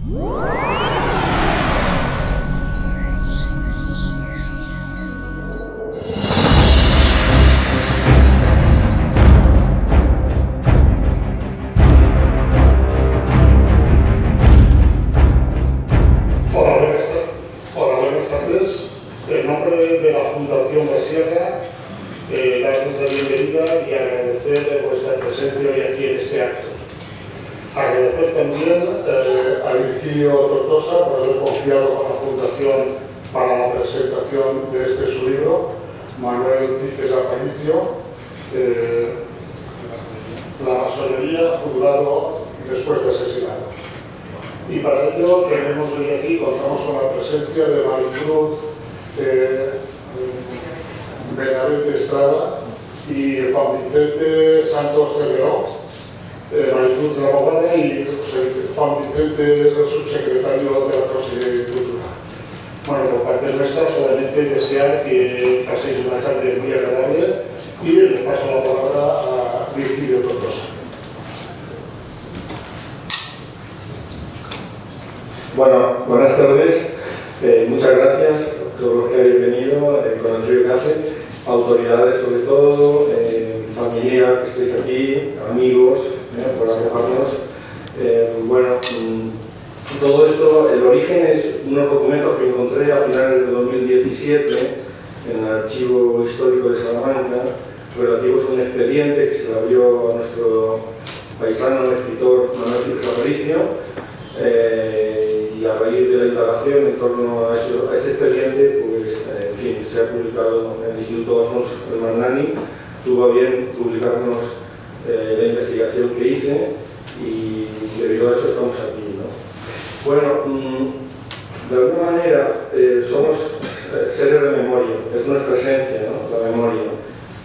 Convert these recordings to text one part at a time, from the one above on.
En nombre de la Fundación Basierra, darles la bienvenida y agradecer vuestra presencia hoy aquí en este acto. Agradecer también a Virgilio Tortosa por haber confiado con la Fundación para la presentación de este su libro, Manuel Cícero Aparicio, La masonería, juzgado después de asesinado. Y para ello tenemos hoy aquí, contamos con la presencia de Maricruz Benavente Estrada y Juan Vicente Santos de León. Maricruz es la abogada y Juan Vicente es el subsecretario de la Consejería de Cultura. Bueno, por parte nuestra, solamente desear que paséis una tarde muy agradable y le paso la palabra a Virgilio Tortosa. Bueno, buenas tardes. Muchas gracias a todos los que habéis venido, con el frío que hace, autoridades sobre todo, familia que estáis aquí, amigos, por acogernos. Bueno, todo esto, el origen es unos documentos que encontré a finales de 2017 en el Archivo Histórico de Salamanca, relativos a un expediente que se le abrió a nuestro paisano, el escritor Manuel Cícero Aparicio, y a raíz de la indagación en torno a ese expediente, pues, en fin, se ha publicado en el Instituto Alfonso Hernani, tuvo a bien publicarnos la investigación que hice y debido a eso estamos aquí, ¿no? Bueno, de alguna manera somos seres de memoria, es nuestra esencia, ¿no? La memoria,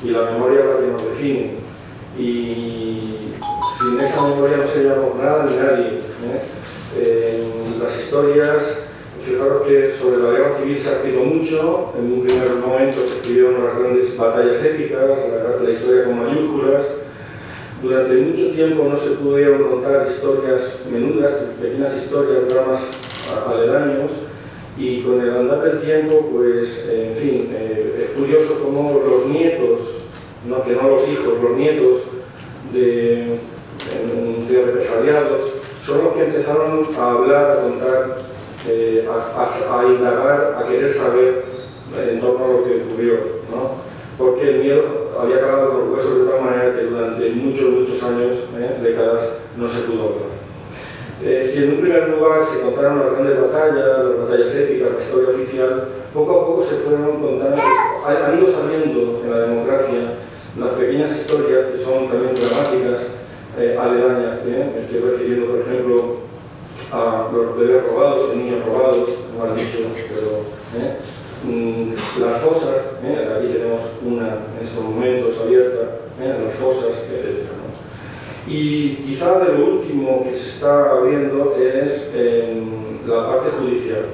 y la memoria es la que nos define, y sin esa memoria no seríamos nada ni nadie, las historias, fijaros que sobre la guerra civil se ha escrito mucho. En un primer momento se escribieron las grandes batallas épicas, la historia con mayúsculas. Durante mucho tiempo no se pudieron contar historias menudas, pequeñas historias, dramas aledaños, y con el andar del tiempo, pues, en fin, es curioso cómo los nietos, no, que no los hijos, los nietos de represaliados, son los que empezaron a hablar, a contar, a indagar, a querer saber en torno a lo que ocurrió, ¿no? Porque el miedo había calado los huesos de tal manera que durante muchos años, décadas, no se pudo hablar. Si en un primer lugar se contaron las grandes batallas, las batallas épicas, la historia oficial, poco a poco se fueron contando, han ido saliendo en la democracia las pequeñas historias que son también dramáticas, aledañas. Me estoy refiriendo, por ejemplo, a los bebés robados, niños robados, no han dicho, pero las fosas, aquí tenemos una en estos momentos abierta, las fosas, etc., ¿no? Y quizá de lo último que se está abriendo es la parte judicial,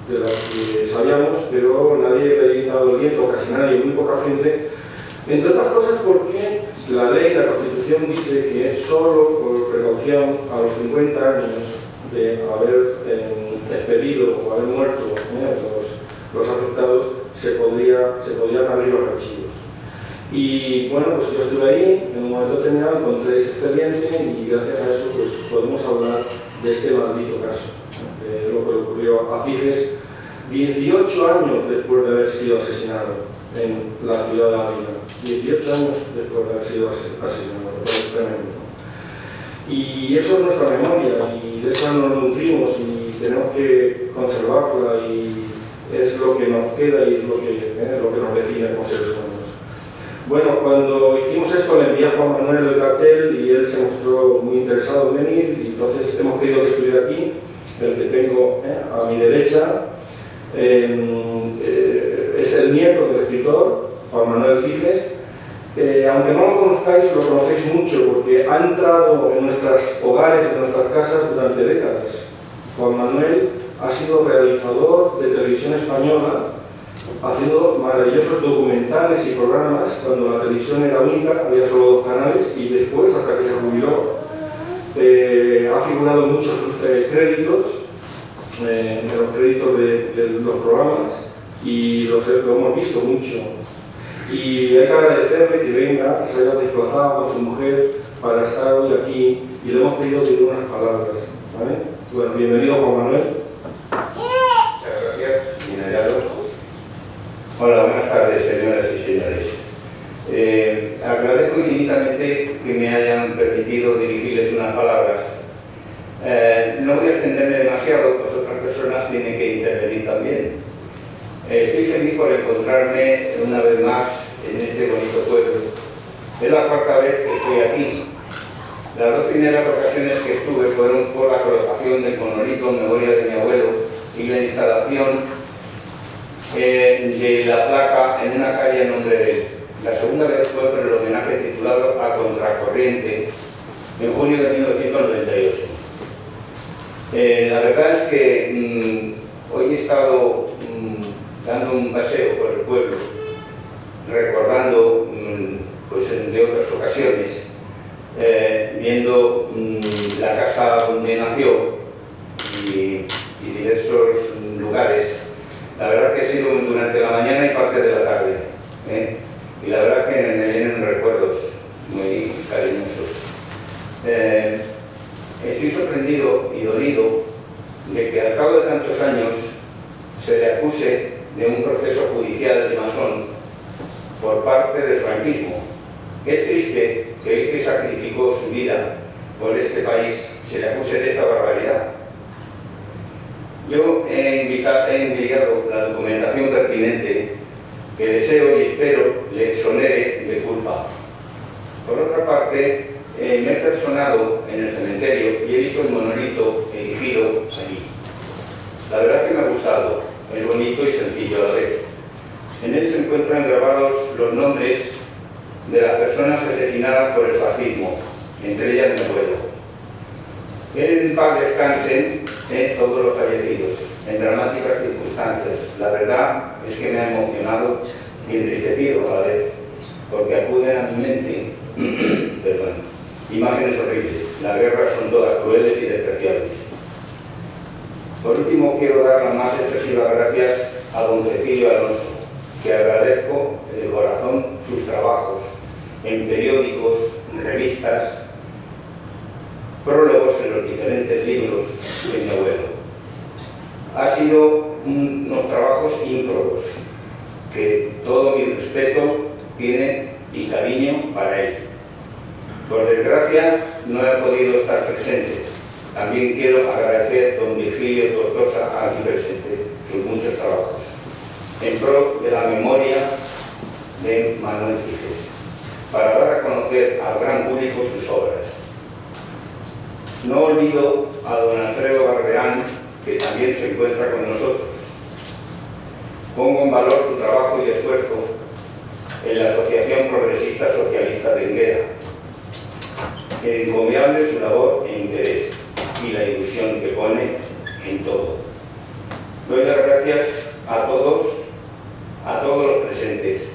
de la que sabíamos, pero nadie le ha quitado el viento, casi nadie, muy poca gente, entre otras cosas porque la ley, la Constitución dice que solo por precaución a los 50 años de haber expedido o haber muerto los afectados se podrían abrir los archivos. Y bueno, pues yo estuve ahí, en un momento determinado encontré ese expediente y gracias a eso pues podemos hablar de este maldito caso, de lo que le ocurrió a Figes 18 años después de haber sido asesinado en la ciudad de Ávila. 18 años después de haber sido asesinado, es tremendo. Y eso es nuestra memoria y de esa nos nutrimos y tenemos que conservarla y es lo que nos queda y es lo que nos define como seres humanos. Bueno, cuando hicimos esto le envié a Juan Manuel el cartel y él se mostró muy interesado en venir y entonces hemos querido que estuviera aquí, el que tengo a mi derecha. Es el nieto del escritor, Juan Manuel Figes. Aunque no lo conozcáis, lo conocéis mucho porque ha entrado en nuestros hogares, en nuestras casas durante décadas. Juan Manuel ha sido realizador de televisión española, haciendo maravillosos documentales y programas cuando la televisión era única, había solo 2 canales, y después, hasta que se jubiló, ha figurado en muchos créditos los créditos de los programas y lo hemos visto mucho. Y hay que agradecerle que venga, que se haya desplazado con su mujer para estar hoy aquí y le hemos pedido que diga unas palabras. ¿Vale? Bueno, bienvenido Juan Manuel. Muchas gracias, Minayalo. Hola, buenas tardes, señoras y señores. Agradezco infinitamente que me hayan permitido dirigirles unas palabras. No voy a extenderme demasiado, pues otras personas tienen que intervenir también. Estoy feliz por encontrarme una vez más en este bonito pueblo. Es la cuarta vez que estoy aquí. Las dos primeras ocasiones que estuve fueron por la colocación del monolito en memoria de mi abuelo y la instalación de la placa en una calle en nombre de él. La segunda vez fue por el homenaje titulado A Contracorriente en junio de 1998. La verdad es que hoy he estado dando un paseo por el pueblo, recordando pues, de otras ocasiones, viendo la casa donde nació y diversos lugares. La verdad que ha sido durante la mañana y parte de la tarde. Y la verdad es que me vienen recuerdos muy cariñosos. Estoy sorprendido y dolido de que al cabo de tantos años se le acuse de un proceso judicial de masón por parte del franquismo. Es triste que el que sacrificó su vida por este país se le acuse de esta barbaridad. Yo he enviado la documentación pertinente que deseo y espero le exonere de culpa. Por otra parte, me he personado en el cementerio y he visto el monolito erigido allí. La verdad que me ha gustado, es bonito y sencillo a la vez. En él se encuentran grabados los nombres de las personas asesinadas por el fascismo, entre ellas mi abuelo. En paz descansen todos los fallecidos, en dramáticas circunstancias. La verdad es que me ha emocionado y entristecido a la vez, porque acuden a mi mente imágenes horribles. Las guerras son todas crueles y despreciables. Por último, quiero dar las más expresivas gracias a don Cecilio Alonso, que agradezco de corazón sus trabajos en periódicos, revistas, prólogos en los diferentes libros de mi abuelo. Ha sido unos trabajos ímprobos, que todo mi respeto tiene y cariño para él. Por desgracia, no he podido estar presente. También quiero agradecer a don Virgilio Tortosa, aquí presente, sus muchos trabajos, en pro de la memoria de Manuel Ciges, para dar a conocer al gran público sus obras. No olvido a don Alfredo Barberán, que también se encuentra con nosotros. Pongo en valor su trabajo y esfuerzo en la Asociación Progresista Socialista de Enguera. Es encomiable su labor e interés y la ilusión que pone en todo. Doy las gracias a todos los presentes.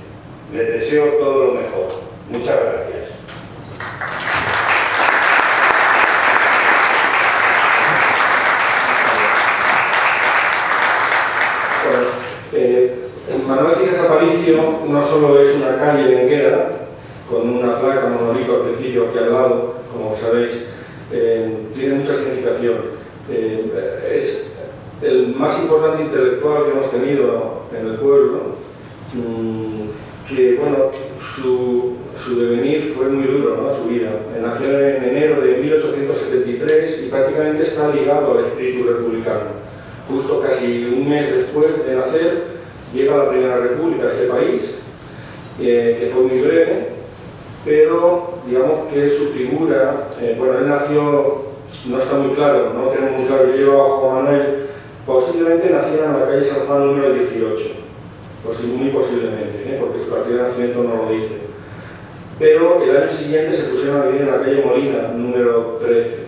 Les deseo todo lo mejor. Muchas gracias. Manuel Ciges Aparicio no solo es una calle de Enguera, con una placa monolito al principio aquí al lado, como sabéis, tiene mucha significación. Es el más importante intelectual que hemos tenido en el pueblo, que bueno, su devenir fue muy duro, ¿no? Su vida. Nació en enero de 1873 y prácticamente está ligado al espíritu republicano. Justo casi un mes después de nacer, llega la Primera República a este país, que fue muy breve, pero digamos que su figura, bueno, él nació, no está muy claro, no tenemos muy claro, yo llevo a Juan Manuel, posiblemente naciera en la calle San Juan número 18, muy posiblemente, porque su partida de nacimiento no lo dice. Pero el año siguiente se pusieron a vivir en la calle Molina, número 13,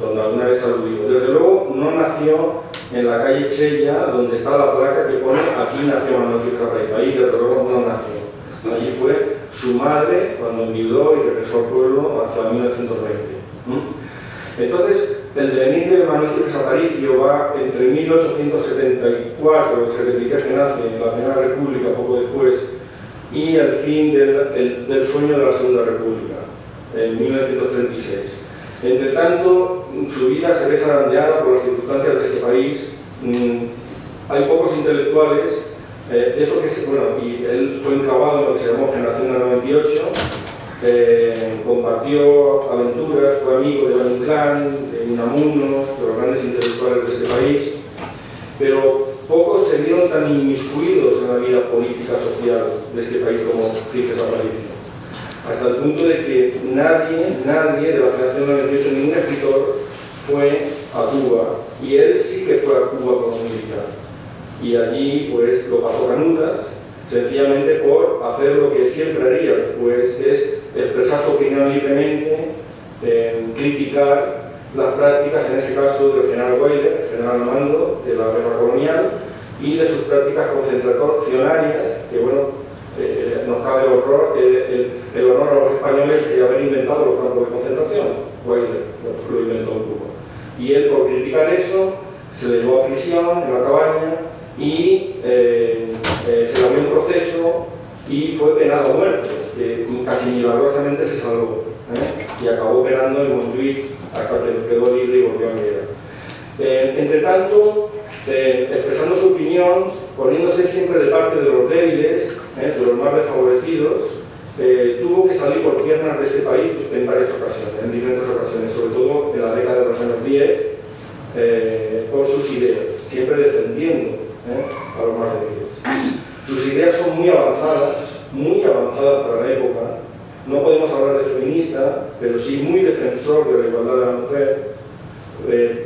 donde alguna vez aludido. Desde luego no nació en la calle Chella, donde está la placa que pone aquí nació Manuel Ciges Aparicio. Ahí desde luego no nació. Allí fue su madre cuando enviudó y regresó al pueblo hacia 1920. Entonces, el devenir de Manuel Cipres Aparicio va entre 1874, el 73 que nace en la Primera República, poco después, y el fin del sueño de la Segunda República, en 1936. Entre tanto, su vida se ve zarandeada por las circunstancias de este país. Hay pocos intelectuales, eso que y él fue enclavado en lo que se llamó Generación del 98, compartió aventuras, fue amigo de Valle Inclán, de Unamuno, de los grandes intelectuales de este país, pero pocos se vieron tan inmiscuidos en la vida política social de este país como Cipres Aparicio. Hasta el punto de que nadie de la Generación del 98, ningún escritor, fue a Cuba, y él sí que fue a Cuba como militar. Y allí pues lo pasó canutas, sencillamente por hacer lo que siempre haría después, que es expresar su opinión libremente, criticar las prácticas, en ese caso del general Weyler, general al mando de la guerra colonial, y de sus prácticas concentracionarias, que bueno, nos cabe el honor a los españoles de haber inventado los campos de concentración. Weyler lo inventó en Cuba. Y él, por criticar eso, se le llevó a prisión en la cabaña y se le abrió un proceso y fue penado a muerte, que casi milagrosamente se salvó, y acabó penando en Montjuic hasta que quedó libre y volvió a Mérida. Entre tanto, expresando su opinión, poniéndose siempre de parte de los débiles, de los más desfavorecidos, tuvo que salir por piernas de este país en varias ocasiones, en diferentes ocasiones, sobre todo en la década de los años 10, por sus ideas, siempre defendiendo a los más débiles. Sus ideas son muy avanzadas para la época. No podemos hablar de feminista, pero sí muy defensor de la igualdad de la mujer,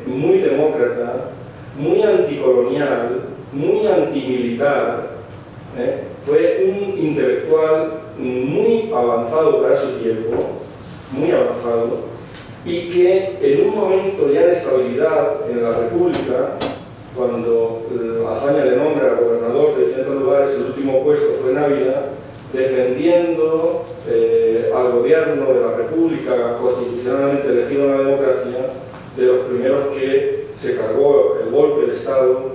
muy demócrata, muy anticolonial, muy antimilitar. Fue un intelectual muy avanzado para su tiempo, muy avanzado, y que en un momento ya de estabilidad en la República, cuando Azaña le nombra gobernador de distintos lugares, el último puesto fue en Ávila, defendiendo al gobierno de la República constitucionalmente elegido en la democracia, de los primeros que se cargó el golpe de Estado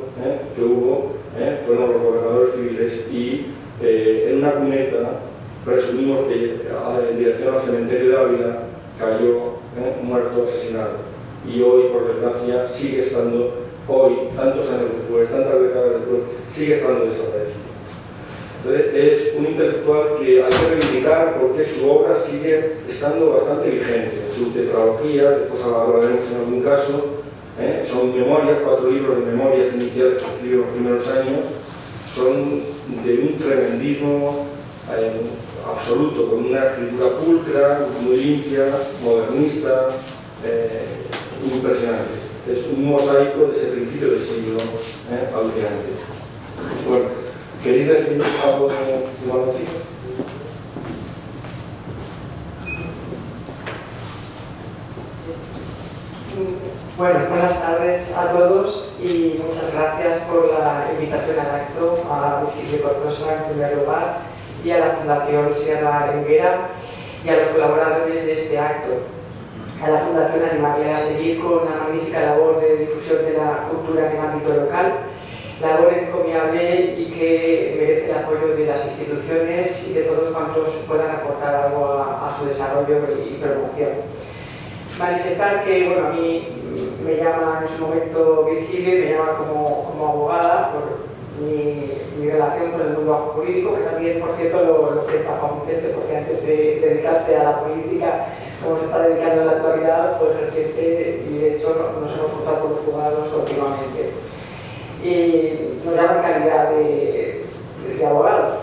que hubo, fueron los gobernadores civiles, y en una cuneta, presumimos que en dirección al cementerio de Ávila, cayó muerto, asesinado. Y hoy, por desgracia, sigue estando, hoy, tantos años después, tantas décadas después, sigue estando desaparecido. Entonces, es un intelectual que hay que reivindicar porque su obra sigue estando bastante vigente. Su tetralogía, después hablaremos en algún caso, son memorias, 4 libros de memorias iniciales que escribió en los primeros años, son de un tremendismo absoluto, con una escritura pulcra, muy limpia, modernista, impresionante. Es un mosaico de ese principio del siglo alucinante. Bueno, ¿queréis decir algo de Manuel Cipres? Bueno, buenas tardes a todos y muchas gracias por la invitación al acto, a Virgilio Tortosa en primer lugar, y a la Fundación Sierra Enguera y a los colaboradores de este acto. A la Fundación animarle a seguir con una magnífica labor de difusión de la cultura en el ámbito local, labor encomiable y que merece el apoyo de las instituciones y de todos cuantos puedan aportar algo a su desarrollo y promoción. Manifestar que, bueno, a mí me llama en su momento Virgilio y me llama como abogada por mi relación con el mundo jurídico, que también, por cierto, lo sienta Juan Vicente, porque antes de dedicarse a la política, como se está dedicando en la actualidad, pues reciente, y de hecho nos hemos juntado con los juzgados continuamente. Y nos llaman calidad de abogados.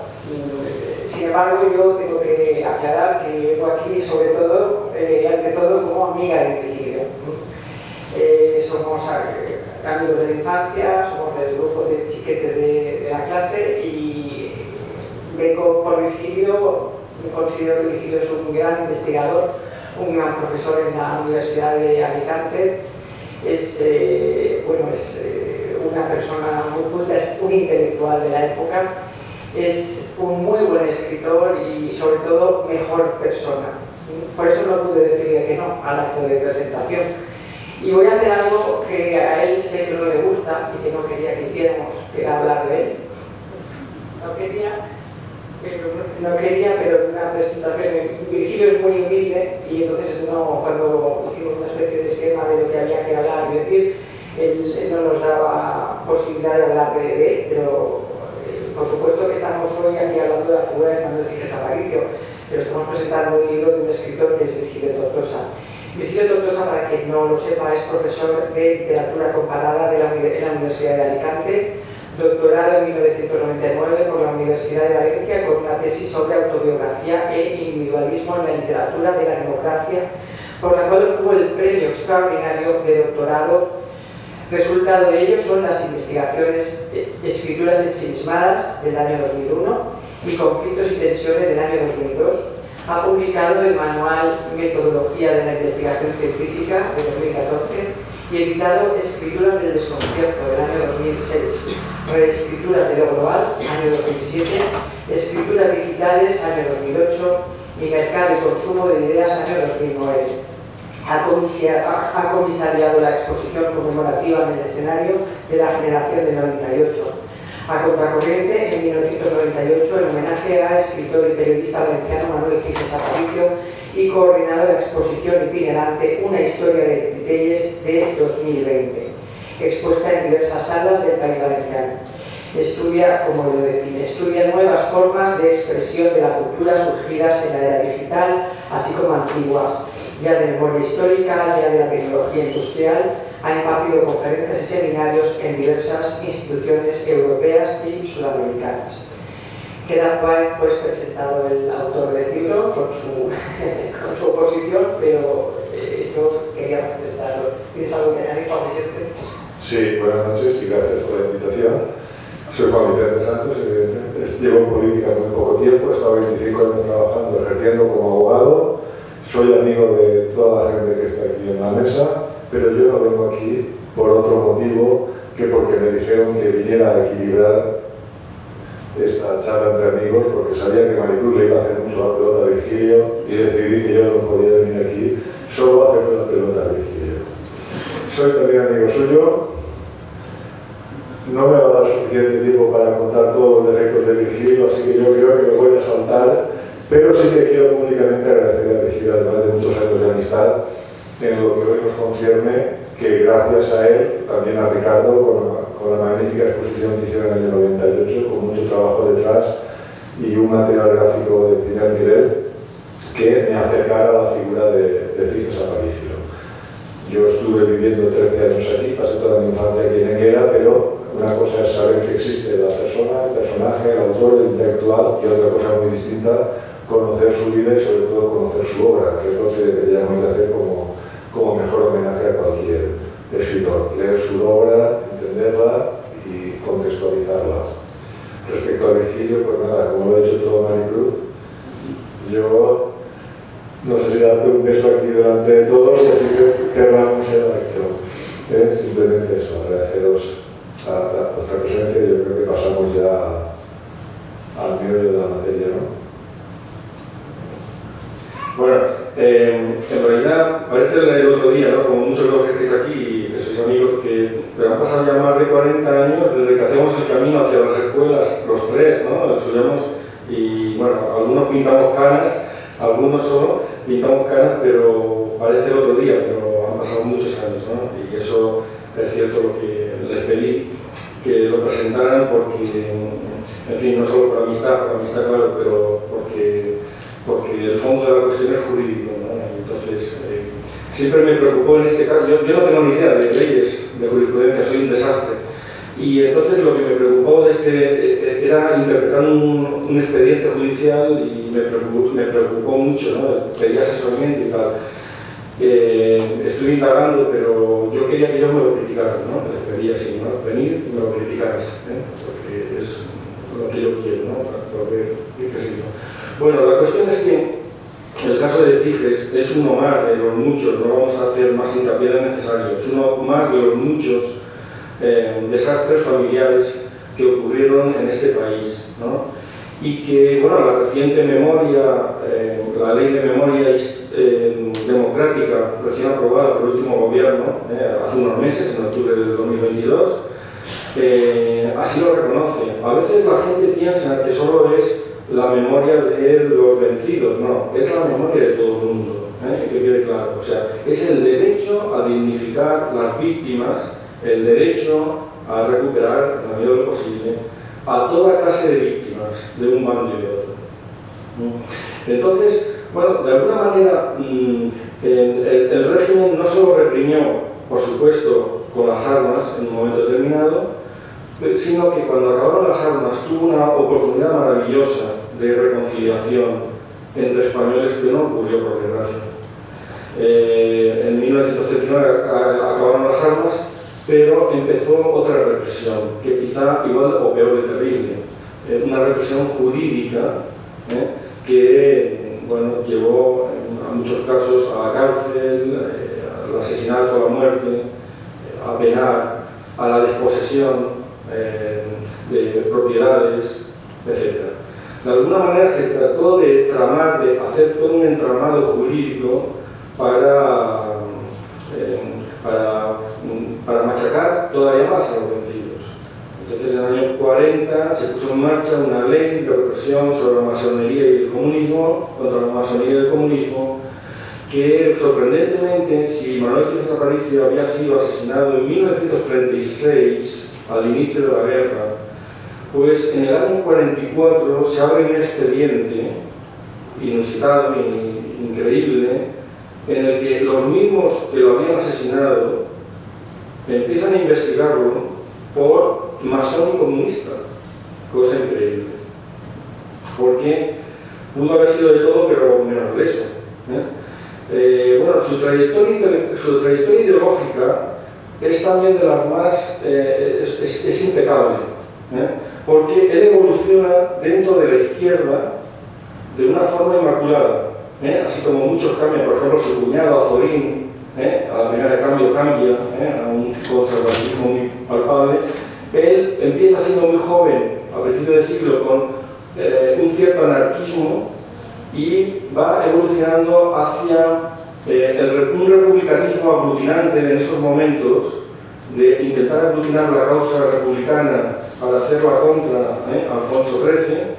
Sin embargo, yo tengo que aclarar que vengo aquí, sobre todo, ante todo, como amiga de Virgilio. Somos amigos de la infancia, somos del grupo de chiquetes de la clase y vengo por Virgilio. Considero que Virgilio es un gran investigador, un gran profesor en la Universidad de Alicante. Es una persona muy culta, es un intelectual de la época, es un muy buen escritor y, sobre todo, mejor persona. Por eso no pude decirle que no al acto de presentación. Y voy a hacer algo que a él sé que no le gusta y que no quería que hiciéramos, que era hablar de él. No quería, pero una presentación. Virgilio es muy humilde y entonces cuando hicimos una especie de esquema de lo que había que hablar y decir, él no nos daba posibilidad de hablar de él, pero por supuesto que estamos hoy aquí hablando de la figura de Manuel Ciges Aparicio, pero estamos presentando un libro de un escritor que es Virgilio Tortosa. Virgilio Tortosa, para quien no lo sepa, es profesor de literatura comparada en la Universidad de Alicante, doctorado en 1999 por la Universidad de Valencia con una tesis sobre autobiografía e individualismo en la literatura de la democracia, por la cual obtuvo el premio extraordinario de doctorado. Resultado de ello son las investigaciones Escrituras ensimismadas del año 2001 y Conflictos y tensiones del año 2002. Ha publicado el manual Metodología de la Investigación Científica de 2014 y editado Escrituras del Desconcierto del año 2006, Reescrituras de lo Global, año 2007, Escrituras Digitales, año 2008 y Mercado y Consumo de Ideas, año 2009. Ha comisariado la exposición conmemorativa en el escenario de la generación del 98. A contracorriente, en 1998, en homenaje a escritor y periodista valenciano Manuel Ciges Aparicio y coordinado la exposición itinerante Una historia de Titelles de 2020, expuesta en diversas salas del país valenciano. Estudia, como lo define, estudia nuevas formas de expresión de la cultura surgidas en la era digital, así como antiguas, ya de memoria histórica, ya de la tecnología industrial. Ha impartido conferencias y seminarios en diversas instituciones europeas y sudamericanas. Queda pues presentado el autor del libro con su oposición, pero esto quería contestarlo. ¿Tienes algo que añadir, Juan Vicente? Sí, buenas noches y gracias por la invitación. Soy Juan Vicente Santos, llevo en política muy poco tiempo, he estado 25 años trabajando, ejerciendo como abogado, soy amigo de toda la gente que está aquí en la mesa, pero yo no vengo aquí por otro motivo que porque me dijeron que viniera a equilibrar esta charla entre amigos, porque sabía que Maricruz le iba a hacer mucho la pelota a Virgilio y decidí que yo no podía venir aquí solo a hacerle la pelota a Virgilio. Soy también amigo suyo, no me va a dar suficiente tiempo para contar todos los defectos de Virgilio, así que yo creo que me voy a saltar, pero sí que quiero públicamente agradecerle a Virgilio, además de muchos años de amistad, en lo que hoy nos concierne, que gracias a él, también a Ricardo, con la magnífica exposición que hicieron en el año 98, con mucho trabajo detrás y un material gráfico de primer nivel que me acercara a la figura de Ciges Aparicio. Yo estuve viviendo 13 años aquí, pasé toda mi infancia aquí en Enguera, pero una cosa es saber que existe la persona, el personaje, el autor, el intelectual, y otra cosa muy distinta, conocer su vida y sobre todo conocer su obra, que es lo que deberíamos de hacer como mejor homenaje a cualquier escritor. Leer su obra, entenderla y contextualizarla. Respecto a Virgilio, pues nada, como lo ha hecho todo Maricruz, yo no sé si darte un beso aquí delante de todos y así que cerramos el acto. Simplemente eso, agradeceros a vuestra presencia y yo creo que pasamos ya al meollo de la materia, ¿no? Bueno, en realidad parece el otro día, ¿no? Como muchos de los que estáis aquí y que sois amigos, que han pasado ya más de 40 años desde que hacemos el camino hacia las escuelas, los tres, ¿no? Los subíamos y bueno, algunos pintamos canas, algunos solo pintamos canas, pero parece el otro día, pero han pasado muchos años, ¿no? Y eso es cierto lo que les pedí, que lo presentaran porque, en fin, no solo por amistad claro, pero porque el fondo de la cuestión es jurídico, ¿no? Entonces, siempre me preocupó en este caso, yo no tengo ni idea de leyes, de jurisprudencia, soy un desastre. Y entonces lo que me preocupó era interpretar un expediente judicial y me preocupó mucho, ¿no? Pedí asesoramiento y tal. Estoy indagando, pero yo quería que ellos me lo criticaran, ¿no? Les pedía así, ¿no? Venid y me lo criticaras, porque es lo que yo quiero, ¿no? Para ver qué se hizo. Bueno, la cuestión es que el caso de Ciges es uno más de los muchos, no vamos a hacer más hincapié de necesario, es uno más de los muchos desastres familiares que ocurrieron en este país, ¿no? y que, bueno, la reciente memoria, la ley de memoria democrática recién aprobada por el último gobierno, hace unos meses, en octubre del 2022, así lo reconoce. A veces la gente piensa que solo es la memoria de los vencidos, no, es la memoria de todo el mundo, que quede claro. O sea, es el derecho a dignificar las víctimas, el derecho a recuperar, en la medida de lo posible, a toda clase de víctimas de un bando y de otro. Entonces, bueno, de alguna manera el régimen no solo reprimió, por supuesto, con las armas en un momento determinado, sino que cuando acabaron las armas tuvo una oportunidad maravillosa de reconciliación entre españoles que no ocurrió, por desgracia. En 1939 acabaron las armas, pero empezó otra represión, que quizá igual o peor de terrible, una represión jurídica que, bueno, llevó en muchos casos a la cárcel, al asesinato, a la muerte, a penar, a la desposesión de propiedades, etc. De alguna manera se trató de tramar, de hacer todo un entramado jurídico para machacar todavía más a los vencidos. Entonces, en el año 40 se puso en marcha una ley de represión sobre la masonería y el comunismo, contra la masonería y el comunismo, que sorprendentemente, si Manuel Cines Aparicio había sido asesinado en 1936, al inicio de la guerra, pues en el año 44 se abre un expediente inusitado e increíble, en el que los mismos que lo habían asesinado empiezan a investigarlo por masón y comunista, cosa increíble, porque pudo haber sido de todo, pero menos de eso. Bueno, su trayectoria ideológica es también de las más, es impecable, porque él evoluciona dentro de la izquierda de una forma inmaculada, así como muchos cambian, por ejemplo, su cuñado Azorín, a la primera de cambio cambia, a un conservatismo muy palpable. Él empieza siendo muy joven, a principios del siglo, con un cierto anarquismo y va evolucionando hacia un republicanismo aglutinante en esos momentos, de intentar aglutinar la causa republicana para hacerla contra Alfonso XIII,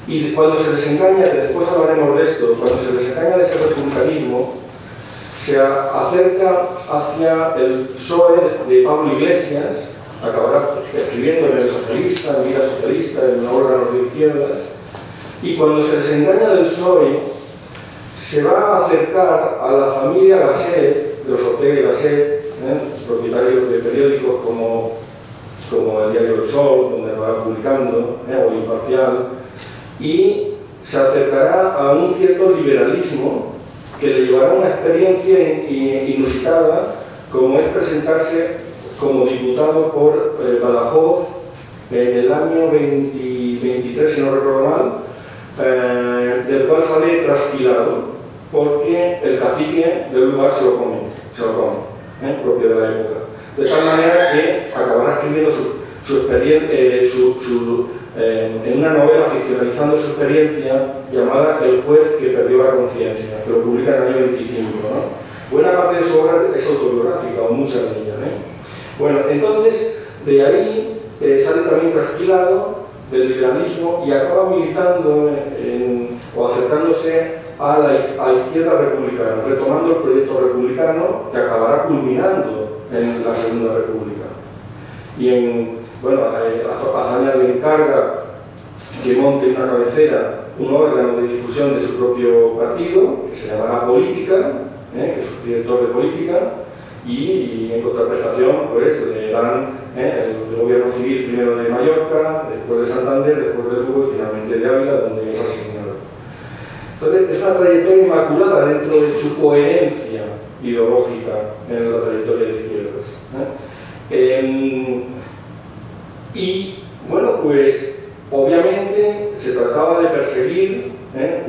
y cuando se desengaña, que después hablaremos de esto, cuando se desengaña de ese republicanismo, se acerca hacia el PSOE de Pablo Iglesias, acabará escribiendo en El Socialista, en Vida Socialista, en órganos de izquierdas, y cuando se desengaña del PSOE, se va a acercar a la familia Gasset, de los Ortega y Gasset, propietarios de periódicos como el diario El Sol, donde va publicando, o Imparcial, y se acercará a un cierto liberalismo que le llevará a una experiencia inusitada, como es presentarse como diputado por Badajoz en el año 23, si no recuerdo mal, del cual sale trasquilado, porque el cacique del lugar se lo come, propio de la época. De tal manera que acabará escribiendo su experiencia, en una novela ficcionalizando su experiencia llamada El juez que perdió la conciencia, que lo publica en el año 25. Buena parte de su obra es autobiográfica, o mucha de ella. Bueno, entonces, de ahí sale también trasquilado del liberalismo y acaba militando o acercándose a la izquierda republicana, retomando el proyecto republicano que acabará culminando en la Segunda República. Y Azaña le encarga que monte una cabecera, un órgano de difusión de su propio partido, que se llamará Política, que es su director de política, y en contraprestación pues le dan el gobierno civil primero de Mallorca, después de Santander, después de Lugo y finalmente de Ávila, donde es asignado. Entonces es una trayectoria inmaculada dentro de su coherencia ideológica en la trayectoria de izquierdas. Y bueno, pues obviamente se trataba de perseguir,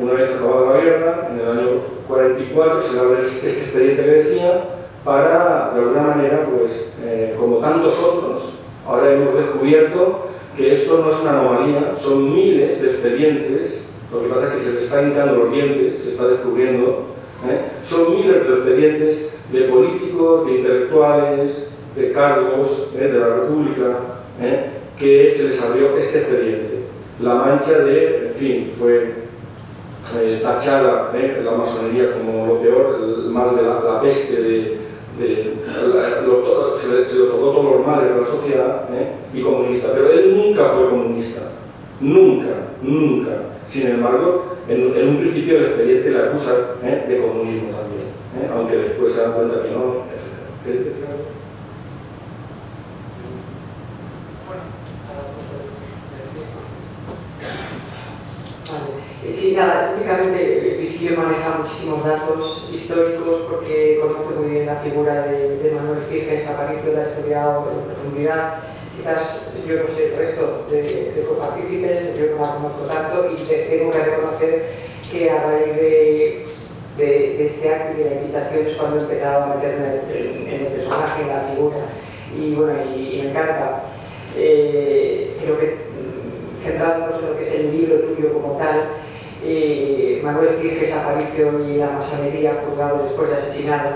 una vez acabada la guerra, en el año 44 se abre este expediente que decía, para de alguna manera, pues como tantos otros, Ahora hemos descubierto que esto no es una anomalía, son miles de expedientes, lo que pasa es que se le están hincando los dientes, se está descubriendo, son miles de expedientes de políticos, de intelectuales, de cargos de la República, que se les abrió este expediente. La mancha de, en fin, fue tachada la masonería como lo peor, el mal de la peste, se le tocó todos los males de la sociedad, y comunista. Pero él nunca fue comunista, nunca, nunca. Sin embargo, en un principio el expediente le acusa de comunismo también, aunque después se dan cuenta que no, etc. Sí, nada, únicamente Virgilio maneja muchísimos datos históricos porque conoce muy bien la figura de Manuel Giges Aparicio, la ha estudiado en profundidad. Quizás yo no sé el resto de copartícipes, yo no la conozco tanto y tengo que reconocer que a raíz de este acto y de la invitación es cuando he empezado a meterme en el personaje, en la figura, y bueno, y me encanta. Creo que centrándonos en lo que es el libro tuyo como tal, Manuel Giges Aparicio y la masonería, juzgado después de asesinado.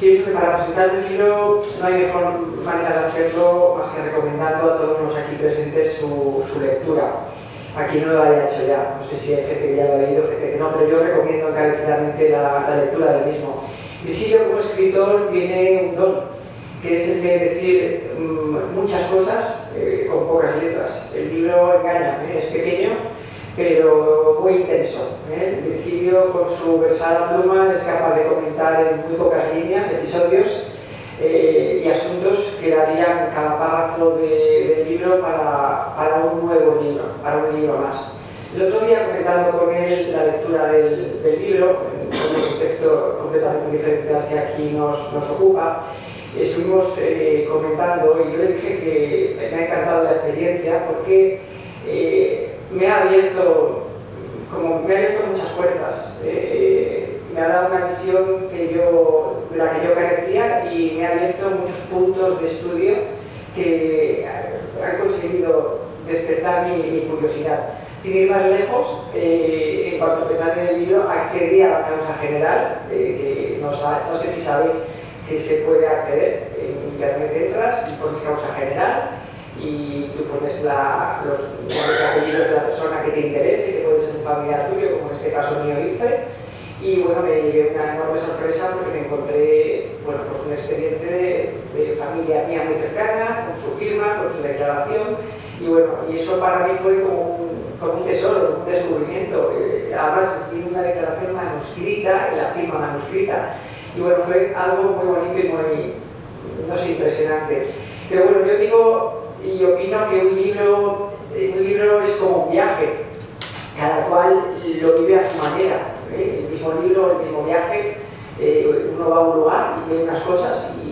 Pienso que para presentar un libro no hay mejor manera de hacerlo más que recomendando a todos los aquí presentes su lectura. A quien no lo haya hecho ya, no sé si hay gente que ya lo ha leído, gente que no, pero yo recomiendo encarecidamente la lectura del mismo. Virgilio como escritor tiene un don, que es el de decir muchas cosas con pocas letras. El libro engaña, es pequeño, pero muy intenso. Virgilio, con su versada pluma, es capaz de comentar en muy pocas líneas episodios y asuntos que darían cada párrafo del libro para un nuevo libro, para un libro más. El otro día, comentando con él la lectura del libro, en un contexto completamente diferente al que aquí nos ocupa, estuvimos comentando y yo le dije que me ha encantado la experiencia porque me ha abierto muchas puertas, me ha dado una visión de la que yo carecía y me ha abierto muchos puntos de estudio que han conseguido despertar mi curiosidad. Sin ir más lejos, en cuanto a empezar en el libro, accedí a la causa general, que no sé si sabéis que se puede acceder. En internet entras y pones causa general y tú pones los apellidos de la persona que te interese, que puede ser un familiar tuyo, como en este caso mío hice. Y bueno, me llevé una enorme sorpresa porque me encontré pues un expediente de familia mía muy cercana, con su firma, con su declaración. Y bueno, y eso para mí fue como un tesoro, un descubrimiento. Además, tiene una declaración manuscrita y la firma manuscrita. Y bueno, fue algo muy bonito y muy, no sé, impresionante. Pero bueno, yo digo y opino que un libro es como un viaje, cada cual lo vive a su manera. El mismo libro, el mismo viaje, uno va a un lugar y ve unas cosas y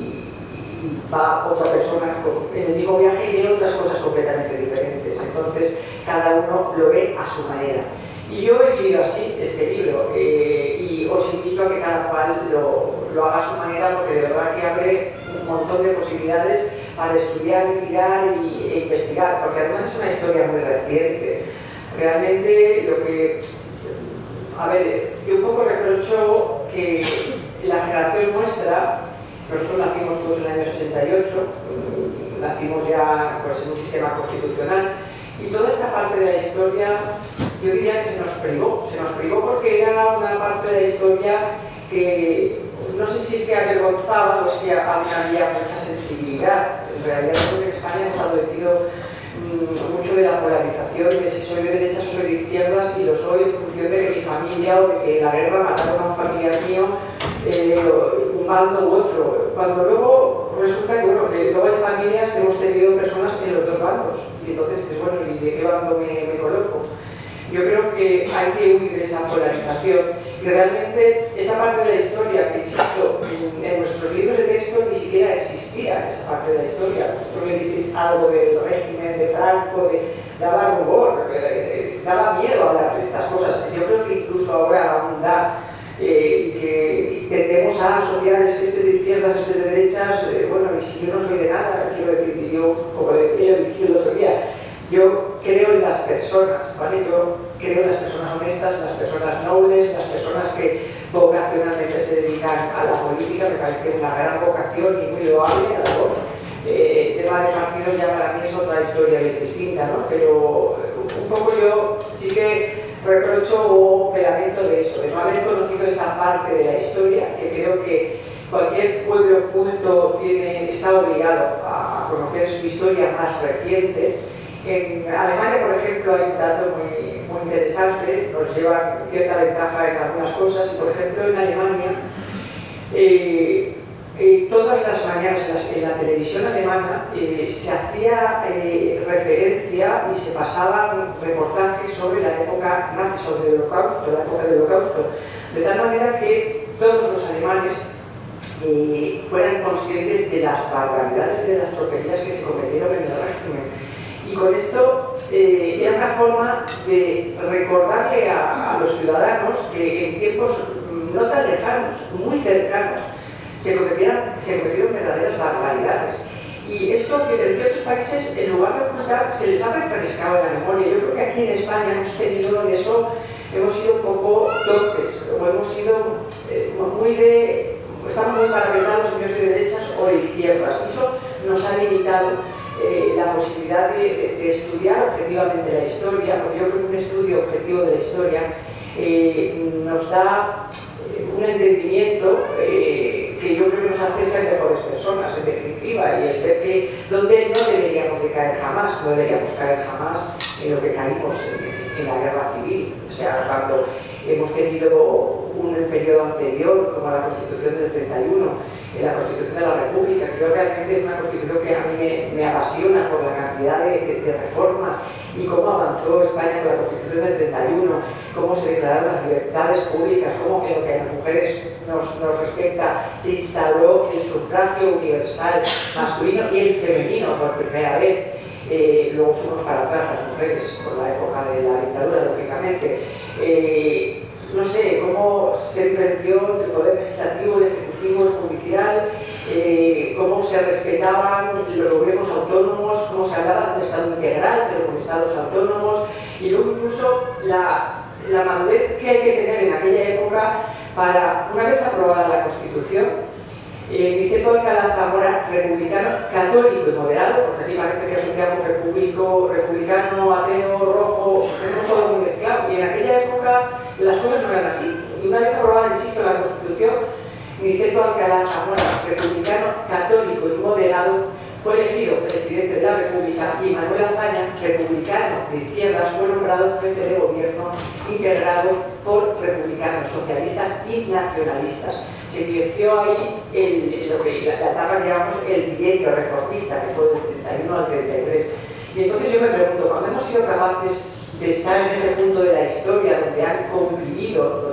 va otra persona en el mismo viaje y ve otras cosas completamente diferentes. Entonces, cada uno lo ve a su manera. Y yo he vivido así este libro y os invito a que cada cual lo haga a su manera porque de verdad que abre un montón de posibilidades para estudiar, mirar e investigar, porque además es una historia muy reciente. Realmente lo que... A ver, yo un poco reprocho que la generación nuestra, nosotros nacimos todos en el año 68, nacimos ya pues, en un sistema constitucional, y toda esta parte de la historia yo diría que se nos privó porque era una parte de la historia que no sé si es que avergonzaba o es que había mucha sensibilidad. En realidad creo que en España hemos adolecido mucho de la polarización de si soy de derechas o soy de izquierdas, y lo soy en función de que mi familia o de que en la guerra mataron a un familiar mío, un bando u otro. Cuando luego resulta que, bueno, que luego hay familias que hemos tenido personas en los dos bandos, y entonces, pues, bueno, ¿y de qué bando me coloco? Yo creo que hay que huir de esa polarización y realmente esa parte de la historia que insisto, en nuestros libros de texto ni siquiera existía esa parte de la historia. Vosotros le disteis algo del régimen de Franco, daba rubor, daba miedo hablar de estas cosas. Yo creo que incluso ahora aún da, que tendemos a asociar este de izquierdas, este de derechas. Bueno, y si yo no soy de nada, quiero decir, yo, como decía el otro día, yo creo en las personas, ¿vale? Yo creo en las personas honestas, las personas nobles, las personas que vocacionalmente se dedican a la política. Me parece una gran vocación y muy loable la labor. El tema de partidos ya para mí es otra historia bien distinta, ¿no? Pero un poco yo sí que reprocho o me lamento de eso, de no haber conocido esa parte de la historia, que creo que cualquier pueblo culto está obligado a conocer su historia más reciente. En Alemania, por ejemplo, hay un dato muy interesante, nos lleva cierta ventaja en algunas cosas. Por ejemplo, en Alemania, todas las mañanas en la televisión alemana se hacía referencia y se pasaban reportajes sobre la época nazi, sobre el Holocausto, la época del Holocausto, de tal manera que todos los alemanes fueran conscientes de las barbaridades y de las tropelías que se cometieron en el régimen. Y con esto era una forma de recordarle a los ciudadanos que en tiempos no tan lejanos, muy cercanos, se cometieron verdaderas barbaridades. Y esto en ciertos países, en lugar de ocultar, se les ha refrescado en la memoria. Yo creo que aquí en España hemos tenido en eso, hemos sido un poco torpes, o hemos sido estamos muy parapetados en yo soy de derechas o de izquierdas. Y eso nos ha limitado la posibilidad de estudiar objetivamente la historia, porque yo creo que un estudio objetivo de la historia nos da un entendimiento que yo creo que nos hace ser mejores personas, en definitiva, y el ver que donde no deberíamos de caer jamás, no deberíamos caer jamás en lo que caímos en la guerra civil. O sea, cuando hemos tenido un periodo anterior, como la Constitución del 31, la Constitución de la República, que yo realmente es una Constitución que a mí me apasiona por la cantidad de reformas y cómo avanzó España con la Constitución del 31, cómo se declararon las libertades públicas, cómo en lo que a las mujeres nos respecta se instauró el sufragio universal masculino y el femenino por primera vez. Luego fuimos para atrás las mujeres por la época de la dictadura, lógicamente. No sé, cómo se diferenció entre el poder legislativo, el ejecutivo, el judicial, cómo se respetaban los gobiernos autónomos, cómo se hablaba de un Estado integral, pero con Estados autónomos, y luego incluso la madurez que hay que tener en aquella época para, una vez aprobada la Constitución, Vicente Alcalá Zamora, republicano, católico y moderado, porque aquí parece que asociamos republicano, ateo, rojo, tenemos todo muy mezclado, y en aquella época las cosas no eran así. Y una vez aprobada, insisto, la Constitución, Vicente Alcalá Zamora, republicano, católico y moderado, fue elegido presidente de la República, y Manuel Azaña, republicano de izquierdas, fue nombrado jefe de gobierno integrado por republicanos, socialistas y nacionalistas. Se inició ahí lo que la etapa que llamamos el bienio reformista, que fue del 31 al 33. Y entonces yo me pregunto, cuando hemos sido capaces de estar en ese punto de la historia donde han convivido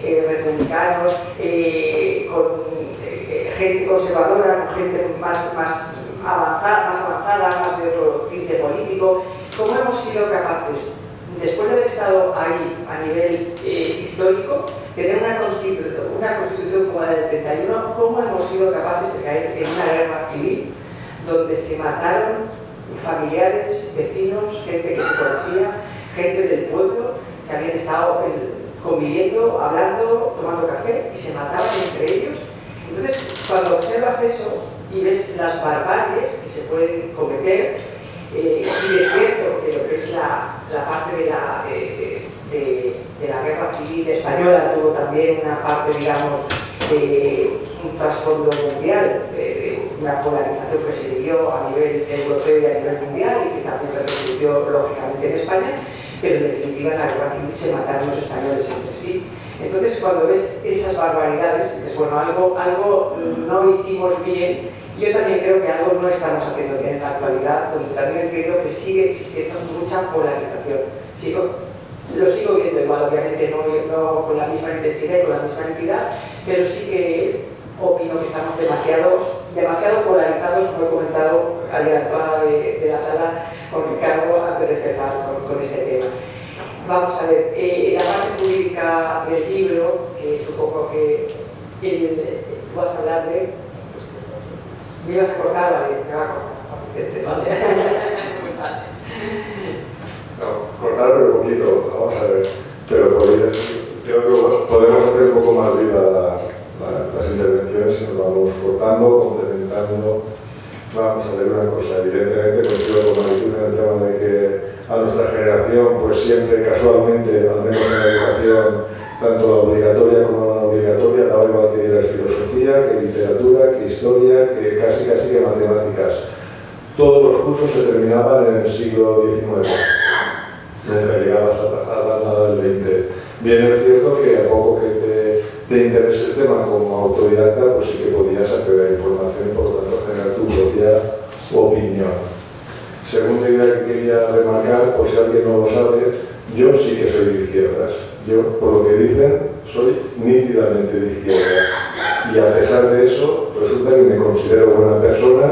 republicanos con gente conservadora, con gente más avanzada, más de otro tinte político, ¿cómo hemos sido capaces, después de haber estado ahí a nivel histórico, tener una constitución como la del 31, cómo hemos sido capaces de caer en una guerra civil donde se mataron familiares, vecinos, gente que se conocía, gente del pueblo que habían estado conviviendo, hablando, tomando café, y se mataban entre ellos? Entonces, cuando observas eso y ves las barbaries que se pueden cometer, y es cierto que lo que es la parte de la guerra civil española tuvo también una parte, digamos, un trasfondo mundial, una polarización que se vivió a nivel europeo y a nivel mundial, y que también repercutió lógicamente en España, pero en definitiva en la guerra civil se mataron los españoles entre sí. Entonces, cuando ves esas barbaridades, dices, bueno, algo no hicimos bien. Yo también creo que algo no estamos haciendo bien en la actualidad, donde también entiendo que sigue existiendo mucha polarización. Lo sigo viendo igual, obviamente no con la misma intensidad y con la misma entidad, pero sí que opino que estamos demasiado polarizados, como he comentado a la entrada de la sala con Ricardo antes de empezar con este tema. Vamos a ver, la parte jurídica del libro, que supongo que tú vas a hablar de... Me ibas a cortar, vale, me va a cortar. Vale. No, cortar pero poquito, vamos a ver. Pero creo que podemos hacer un poco más viva las intervenciones y nos vamos cortando, complementando. Vamos a ver una cosa, evidentemente coincido con Maritud en el tema de que a nuestra generación, pues siempre casualmente, al menos en la educación, tanto la obligatoria como la no obligatoria, daba igual que dieras filosofía, que literatura, que historia, que casi que matemáticas. Todos los cursos se terminaban en el siglo XIX. Nunca llegabas a la nada del XX. Bien es cierto que a poco que te interese el tema como autodidacta, pues sí que podías acceder a información y por lo tanto generar tu propia opinión. Segunda idea que quería remarcar, por si alguien no lo sabe, yo sí que soy de izquierdas. Yo, por lo que dicen, soy nítidamente de izquierdas. Y a pesar de eso, resulta que me considero buena persona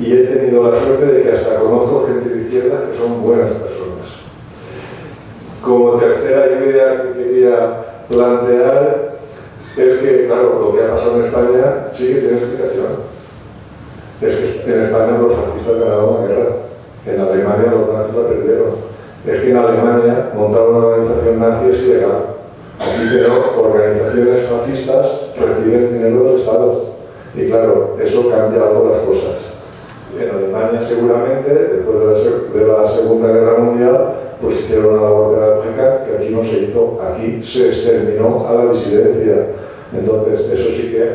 y he tenido la suerte de que hasta conozco gente de izquierdas que son buenas personas. Como tercera idea que quería plantear es que, claro, lo que ha pasado en España sí que tiene explicación. Es que en España los fascistas ganaron la guerra. En Alemania los nazis la perdieron. Es que en Alemania montar una organización nazi es ilegal. Aquí pero organizaciones fascistas reciben dinero del Estado. Y claro, eso cambia algo las cosas. En Alemania seguramente, después de la Segunda Guerra Mundial, pues hicieron una labor pedagógica que aquí no se hizo. Aquí se exterminó a la disidencia. Entonces, eso sí que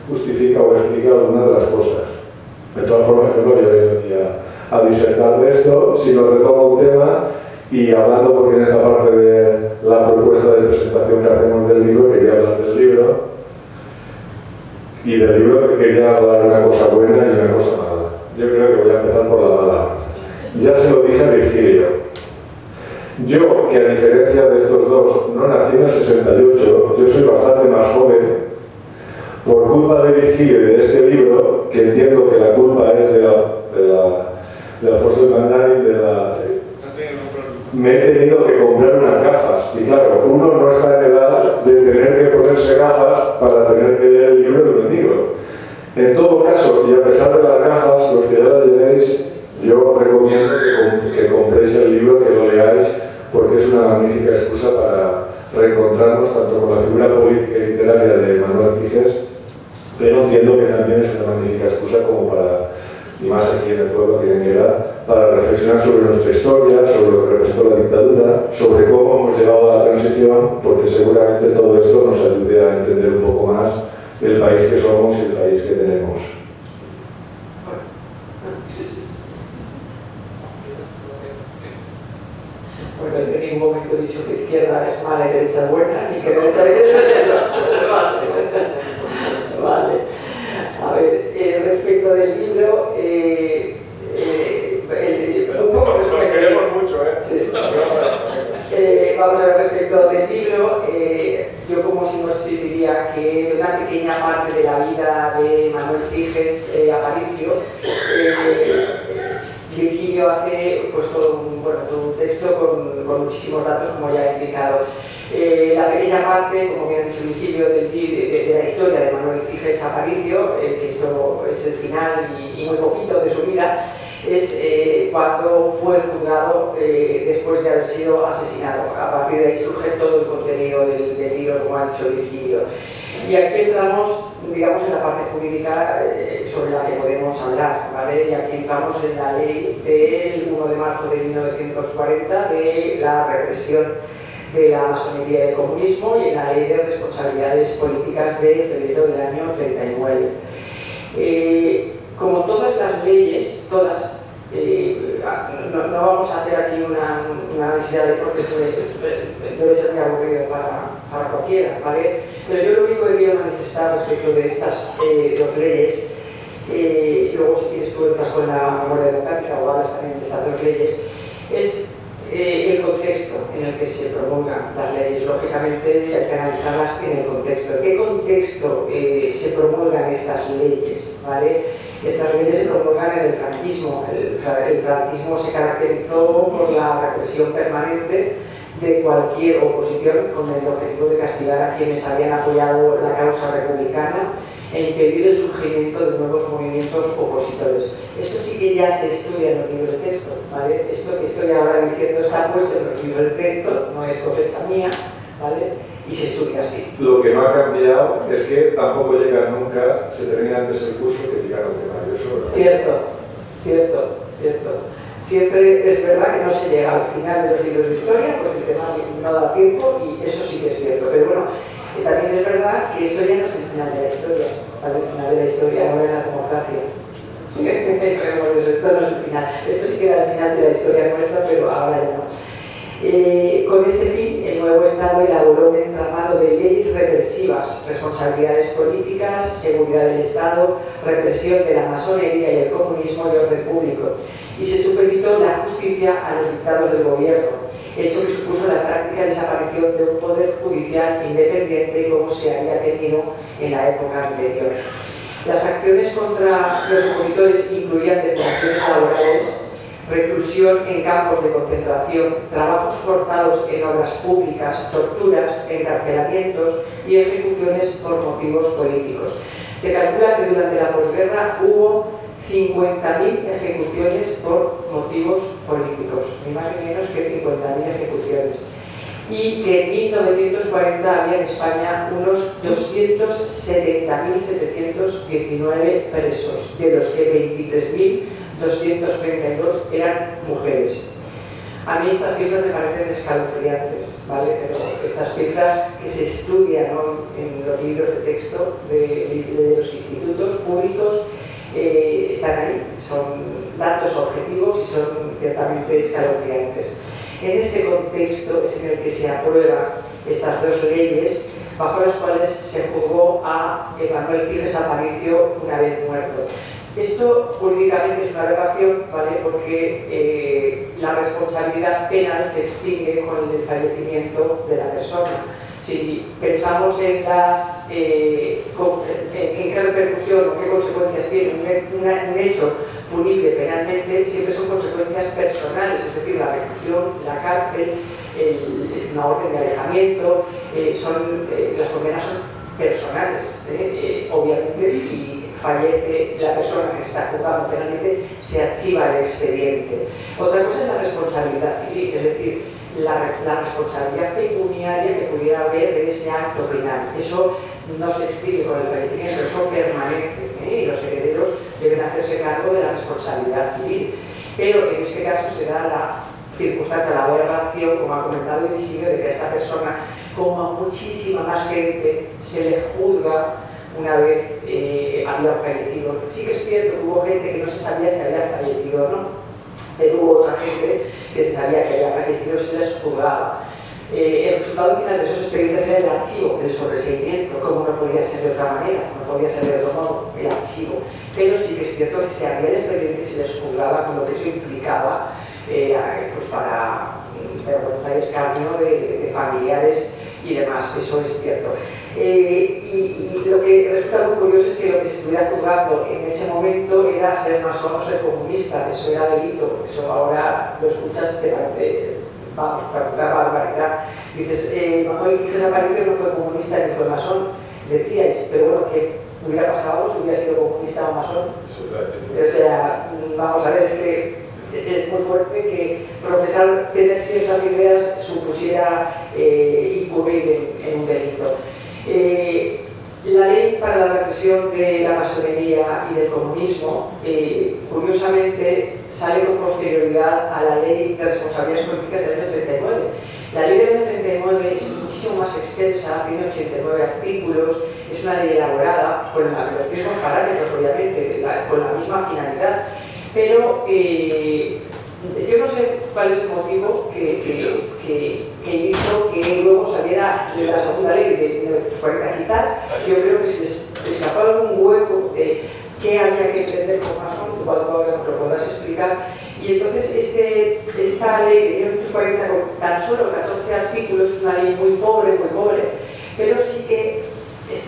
justifica o explica algunas de las cosas. De todas formas, yo no voy a venir a disertar de esto, sino retomo un tema y hablando, porque en esta parte de la propuesta de presentación que hacemos del libro, quería hablar del libro, y del libro quería hablar una cosa buena y una cosa mala. Yo creo que voy a empezar por la mala. Ya se lo dije a Virgilio. Yo, que a diferencia de estos dos, no nací en el 68, yo soy bastante más joven, por culpa de Virgilio y de este libro, que entiendo que la culpa es de Alfonso Mandani, me he tenido que comprar unas gafas. Y claro, uno no está en edad de tener que ponerse gafas para tener que leer el libro de un amigo. En todo caso, y a pesar de las gafas, los que ya las llevéis, yo recomiendo que compréis el libro, que lo leáis, porque es una magnífica excusa para reencontrarnos tanto con la figura política y literaria de Manuel Ciges, pero entiendo que también es una magnífica excusa como para, y más aquí en el pueblo que en Guerra, para reflexionar sobre nuestra historia, sobre lo que representó la dictadura, sobre cómo hemos llegado a la transición, porque seguramente todo esto nos ayude a entender un poco más el país que somos y el país que tenemos. Bueno, en ningún momento he dicho que izquierda es mala y derecha es buena, ni que derecha es buena. Vale. A ver, respecto del libro, un poco Nos queremos mucho, ¿eh? Sí. Vamos a ver, respecto del libro, yo como si diría que una pequeña parte de la vida de Manuel Ciges Aparicio, Virgilio hace pues, todo un texto con muchísimos datos, como ya he indicado. La pequeña parte, como bien ha dicho Virgilio, de la historia de Manuel Ciges Aparicio, que esto es el final y muy poquito de su vida, es cuando fue juzgado después de haber sido asesinado. A partir de ahí surge todo el contenido del libro, como ha dicho Virgilio. Y aquí entramos, digamos, en la parte jurídica sobre la que podemos hablar, ¿vale? Y aquí entramos en la ley del 1 de marzo de 1940 de la represión de la masonería y del comunismo y en la ley de responsabilidades políticas de febrero del año 39. Como todas las leyes, todas, no vamos a hacer aquí una necesidad de porque debe ser muy aburrido para cualquiera, ¿vale? Pero yo lo único que quiero manifestar respecto de estas dos leyes, luego si quieres tú entras con la memoria democrática o hablas también de estas dos leyes, es el contexto en el que se promulgan las leyes. Lógicamente hay que analizarlas en el contexto. ¿En qué contexto se promulgan estas leyes? ¿Vale? Estas leyes se promulgan en el franquismo. El franquismo se caracterizó por la represión permanente de cualquier oposición con el objetivo de castigar a quienes habían apoyado la causa republicana e impedir el surgimiento de nuevos movimientos opositores. Esto sí que ya se estudia en los libros de texto, ¿vale? Esto que estoy ahora diciendo está puesto en los libros de texto, no es cosecha mía, ¿vale? Y se estudia así. Lo que no ha cambiado es que tampoco llega nunca, se termina antes el curso que llegar al temario. Eso es Cierto. Siempre es verdad que no se llega al final de los libros de historia porque el tema no da tiempo y eso sí que es cierto. Pero bueno, también es verdad que esto ya no es el final de la historia, ¿vale? El final de la historia ahora es la democracia. Esto no es el final. Esto sí que era el final de la historia nuestra, pero ahora ya no. Con este fin, el nuevo Estado elaboró un entramado de leyes represivas, responsabilidades políticas, seguridad del Estado, represión de la masonería y el comunismo y orden público, y se supeditó la justicia a los dictados del gobierno, hecho que supuso la práctica desaparición de un poder judicial independiente como se había tenido en la época anterior. Las acciones contra los opositores incluían detenciones laborales, reclusión en campos de concentración, trabajos forzados en obras públicas, torturas, encarcelamientos y ejecuciones por motivos políticos. Se calcula que durante la posguerra hubo 50.000 ejecuciones por motivos políticos, ni más ni menos que 50.000 ejecuciones. Y que en 1940 había en España unos 270.719 presos, de los que 23.232 eran mujeres. A mí estas cifras me parecen escalofriantes, ¿vale? Pero estas cifras que se estudian, ¿no?, en los libros de texto de los institutos públicos están ahí, son datos objetivos y son ciertamente escalofriantes. En este contexto es en el que se aprueban estas dos leyes, bajo las cuales se juzgó a Manuel Ciges Aparicio una vez muerto. Esto jurídicamente es una aberración, ¿vale?, porque la responsabilidad penal se extingue con el fallecimiento de la persona. Si pensamos en qué repercusión o qué consecuencias tiene un hecho punible penalmente, siempre son consecuencias personales, es decir, la reclusión, la cárcel, una orden de alejamiento, las condenas son personales. Obviamente, si fallece la persona que se está juzgando penalmente, se archiva el expediente. Otra cosa es la responsabilidad civil, es decir, la responsabilidad pecuniaria que pudiera haber de ese acto penal. Eso no se extingue con el fallecimiento, eso permanece, y los herederos deben hacerse cargo de la responsabilidad civil. Pero en este caso se da la circunstancia, la aberración, como ha comentado Virgilio, de que a esta persona, como a muchísima más gente, se le juzga una vez había fallecido. Sí que es cierto que hubo gente que no se sabía si había fallecido o no, pero hubo otra gente que se sabía que había fallecido y se les juzgaba. El resultado final de esos expedientes era el archivo, el sobreseimiento, como no podía ser de otra manera, no podía ser de otro modo, el archivo. Pero sí que es cierto que se abría el expediente y se les juzgaba con lo que eso implicaba pues para vergüenza y escarnio de familiares y demás, eso es cierto. Y lo que resulta muy curioso es que lo que se estuviera juzgando en ese momento era ser masón o ser comunista, eso era delito, eso ahora lo escuchas, te parece, vamos, una barbaridad. Dices, Manuel Ciges Aparicio no fue comunista ni fue masón, decíais, pero bueno, ¿qué hubiera pasado si hubiera sido comunista o masón? O sea, vamos a ver, es que es muy fuerte que profesar tener ciertas ideas supusiera incurrir en un delito. La ley para la represión de la masonería y del comunismo, curiosamente, sale con posterioridad a la ley de responsabilidades políticas del año 39. La ley del año 39 es muchísimo más extensa, tiene 89 artículos, es una ley elaborada con los mismos parámetros, obviamente, con la misma finalidad. Pero yo no sé cuál es el motivo que hizo que luego saliera la segunda ley de 1940 quitar. Yo creo que se les escapó algún hueco de qué había que entender con masón, igual lo podrás explicar. Y entonces esta ley de 1940 con tan solo 14 artículos es una ley muy pobre, pero sí que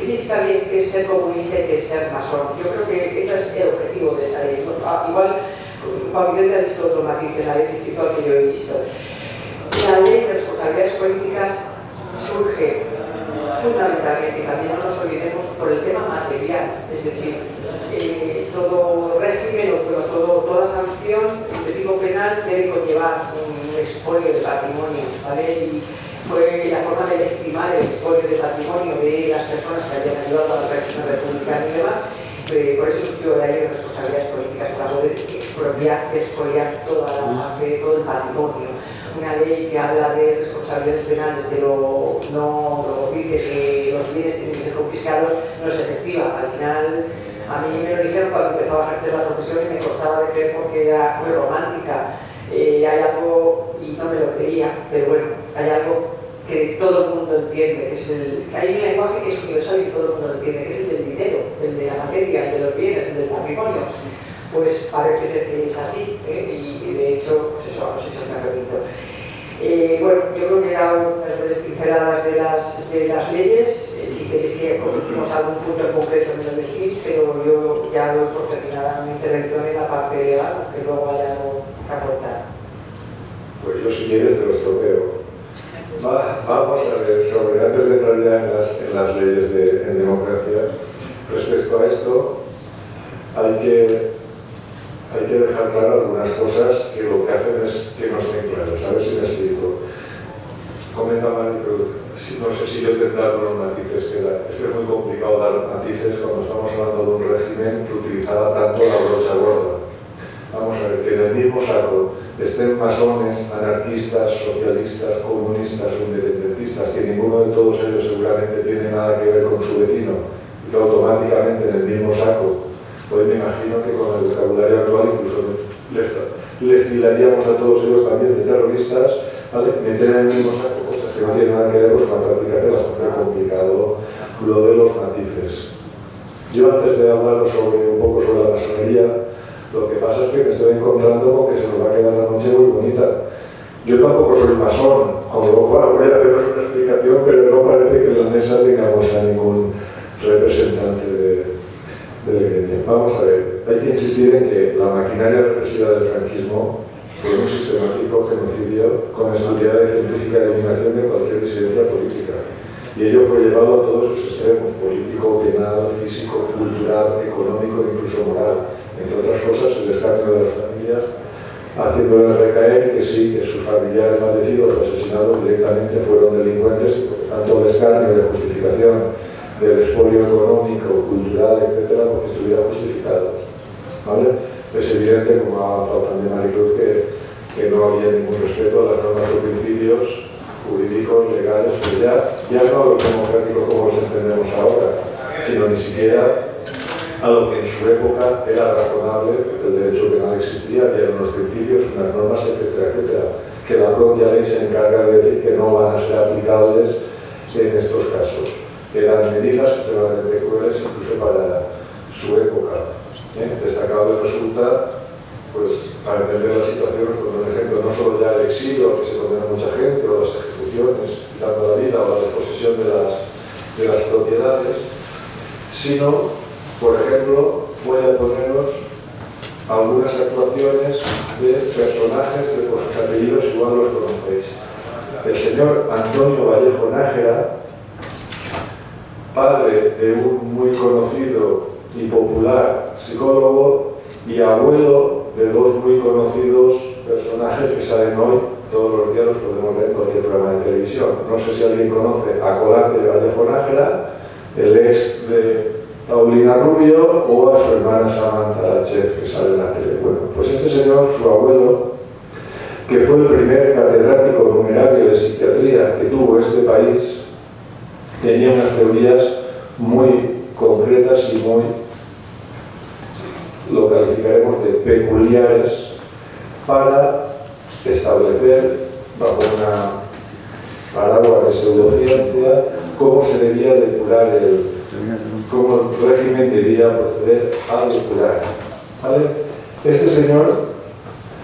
significa bien qué es ser comunista y qué es ser masón. Yo creo que ese es el objetivo de esa ley. Igual, Juan Vicente ha visto otro matiz en la ley distinto al que yo he visto. La ley de responsabilidades políticas surge fundamentalmente, y también no nos olvidemos, por el tema material, es decir, todo régimen o toda sanción de tipo penal debe conllevar un expolio de patrimonio, ¿vale? Y fue la forma de legitimar el expolio de patrimonio de las personas que habían ayudado al régimen republicano y demás. Por eso surgió la ley de responsabilidades políticas, para poder expoliar todo el patrimonio. Una ley que habla de responsabilidades penales, pero no dice que los bienes tienen que ser confiscados, no es efectiva. Al final, a mí me lo dijeron cuando empezaba a ejercer la profesión y me costaba de creer porque era muy romántica. Hay algo, y no me lo creía, pero bueno, hay algo que todo el mundo entiende, que hay un lenguaje que es universal y todo el mundo lo entiende, que es el del dinero, el de la materia, el de los bienes, el del patrimonio. Pues parece ser que es así, y de hecho, pues eso, a los hechos me remito. Bueno, yo creo que he dado unas breves pinceladas de las leyes. Si queréis que comentemos algún punto en concreto me lo decís, pero yo ya doy por terminada mi intervención en la parte legal, que luego haya algo que aportar. Pues yo, si quieres, te lo estropeo. Vamos a ver, antes de entrar ya en las leyes en democracia, respecto a esto, hay que dejar claro algunas cosas que lo que hacen es que no estén claras. A ver si me explico. Comenta Maricruz, no sé si yo tendré algunos matices, es que es muy complicado dar matices cuando estamos hablando de un régimen que utilizaba tanto la brocha gorda. Vamos a ver, que en el mismo saco estén masones, anarquistas, socialistas, comunistas o independentistas, que ninguno de todos ellos seguramente tiene nada que ver con su vecino, y que automáticamente en el mismo saco, pues me imagino que con el vocabulario actual incluso les tilaríamos a todos ellos también de terroristas, ¿vale? Meter en el mismo saco cosas que no tienen nada que ver, pues la práctica es bastante complicado lo de los matices. Yo antes de hablar un poco sobre la masonería, lo que pasa es que me estoy encontrando con que se nos va a quedar la noche muy bonita. Yo tampoco soy masón, aunque bueno, voy a haceros una explicación, pero no parece que en la mesa tengamos a ningún representante del gremio. Vamos a ver, hay que insistir en que la maquinaria represiva del franquismo fue un sistemático genocidio con estudiada y científica eliminación de cualquier disidencia política. Y ello fue llevado a todos sus extremos, político, penal, físico, cultural, económico e incluso moral. Entre otras cosas, el escarnio de las familias, haciéndoles recaer que sí, que sus familiares fallecidos o asesinados directamente fueron delincuentes, y por tanto el escarnio de justificación del expolio económico, cultural, etcétera, porque estuviera justificado. ¿Vale? Es evidente, como ha avanzado también Maricruz, que no había ningún respeto a las normas o principios jurídicos, legales, pues ya no los democráticos como los entendemos ahora, sino ni siquiera a lo que en su época era razonable, porque el derecho penal existía, había unos principios, unas normas, etcétera, etcétera, que la propia ley se encarga de decir que no van a ser aplicables en estos casos. Eran medidas extremadamente crueles incluso para su época. Destacable resulta, pues, para entender la situación, por ejemplo, no solo ya el exilio, que se condena mucha gente, o las ejecuciones, quitando la vida, o la desposesión de las propiedades, sino, por ejemplo, voy a poneros algunas actuaciones de personajes que por sus apellidos igual los conocéis. El señor Antonio Vallejo Nájera, padre de un muy conocido y popular psicólogo y abuelo de dos muy conocidos personajes que salen hoy, todos los días los podemos ver en cualquier programa de televisión. No sé si alguien conoce a Colate Vallejo Nájera, el ex de Paulina Rubio, o a su hermana Samantha, la chef que sale en la tele. Bueno, pues este señor, su abuelo, que fue el primer catedrático numerario de psiquiatría que tuvo este país, tenía unas teorías muy concretas y muy, lo calificaremos de peculiares, para establecer, bajo una paraguas de pseudociencia, cómo se debía depurar cómo el régimen debía proceder a depurar. ¿Vale? Este señor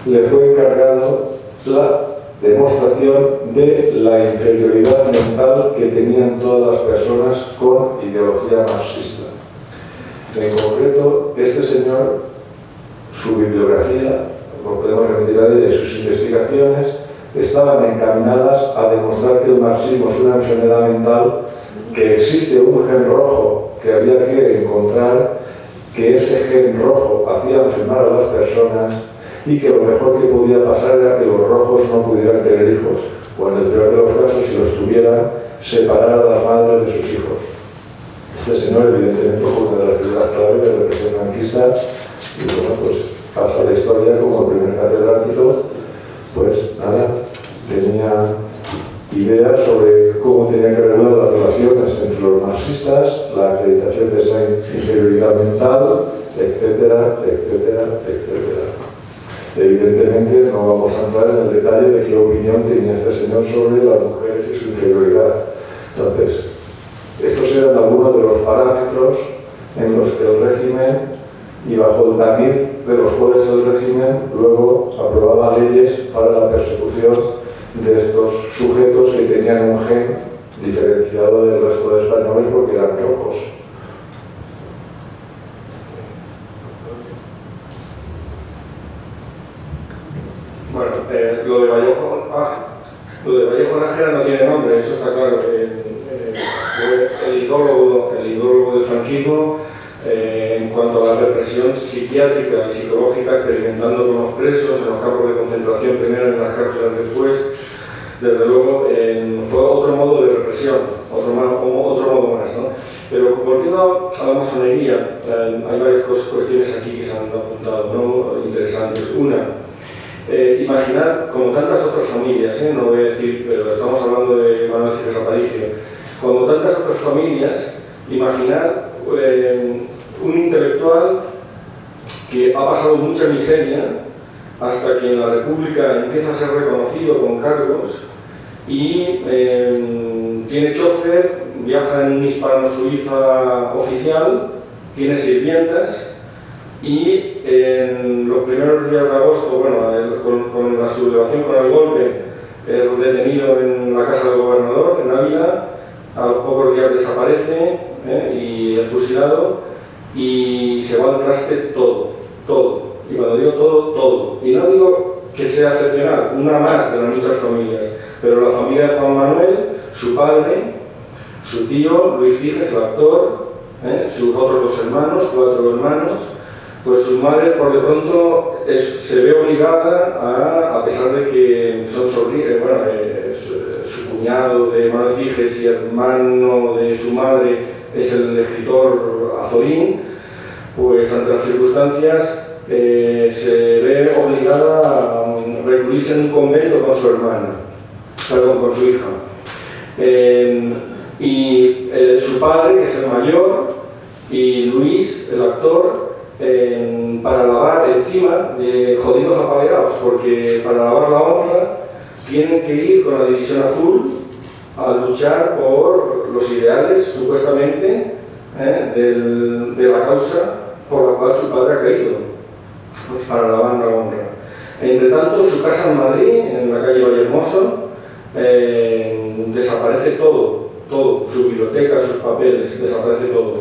le fue encargado la demostración de la inferioridad mental que tenían todas las personas con ideología marxista. En concreto, este señor, su bibliografía, como podemos remitir a ella, y sus investigaciones estaban encaminadas a demostrar que el marxismo es una enfermedad mental, que existe un gen rojo que había que encontrar, que ese gen rojo hacía enfermar a las personas y que lo mejor que podía pasar era que los rojos no pudieran tener hijos, o en el peor de los casos, si los tuvieran, separar a las madres de sus hijos. Este señor, evidentemente, fue una de las figuras clave de la represión franquista y, bueno, pues pasa la historia como el primer catedrático, pues nada, tenía ideas sobre cómo tenía que regular las relaciones entre los marxistas, la acreditación de esa inferioridad mental, etcétera, etcétera, etcétera. Evidentemente no vamos a entrar en el detalle de qué opinión tenía este señor sobre las mujeres y su inferioridad. Entonces, estos eran algunos de los parámetros en los que el régimen, y bajo el tamiz de los cuales el régimen luego aprobaba leyes para la persecución de estos sujetos que tenían un gen diferenciado del resto de españoles porque eran rojos. Bueno, lo de Vallejo Nájera no tiene nombre, eso está claro. El ideólogo del franquismo, en cuanto a la represión psiquiátrica y psicológica, experimentando con los presos en los campos de concentración, primero en las cárceles después, desde luego fue otro modo de represión, otro modo más, ¿no? Pero volviendo a la masonería, hay varias cuestiones aquí que se han apuntado, ¿no?, interesantes. Una, imaginad, como tantas otras familias, no voy a decir, pero estamos hablando de Manuel Ciges Aparicio, como tantas otras familias, imaginad un intelectual que ha pasado mucha miseria hasta que en la República empieza a ser reconocido con cargos y tiene chofer, viaja en un hispano-suiza oficial, tiene sirvientas y en los primeros días de agosto, bueno, con la sublevación, con el golpe, es detenido en la casa del gobernador, en Ávila, a los pocos días desaparece y es fusilado y se va al traste todo. Y cuando digo todo. Y no digo que sea excepcional, una más de las muchas familias, pero la familia de Juan Manuel, su padre, su tío, Luis Ciges, el actor, sus otros dos hermanos, 4 hermanos, pues su madre por de pronto se ve obligada a pesar de que son sobrinos, su cuñado de Manuel Ciges y hermano de su madre es el escritor Azorín, pues ante las circunstancias se ve obligada a recluirse en un convento con su con su hija. Y su padre, que es el mayor, y Luis, el actor, para lavar encima de jodidos apaleados, porque para lavar la honra tienen que ir con la División Azul a luchar por los ideales, supuestamente, de la causa por la cual su padre ha caído, pues para lavar la honra. Entre tanto, su casa en Madrid, en la calle Vallehermoso, desaparece todo, su biblioteca, sus papeles, desaparece todo.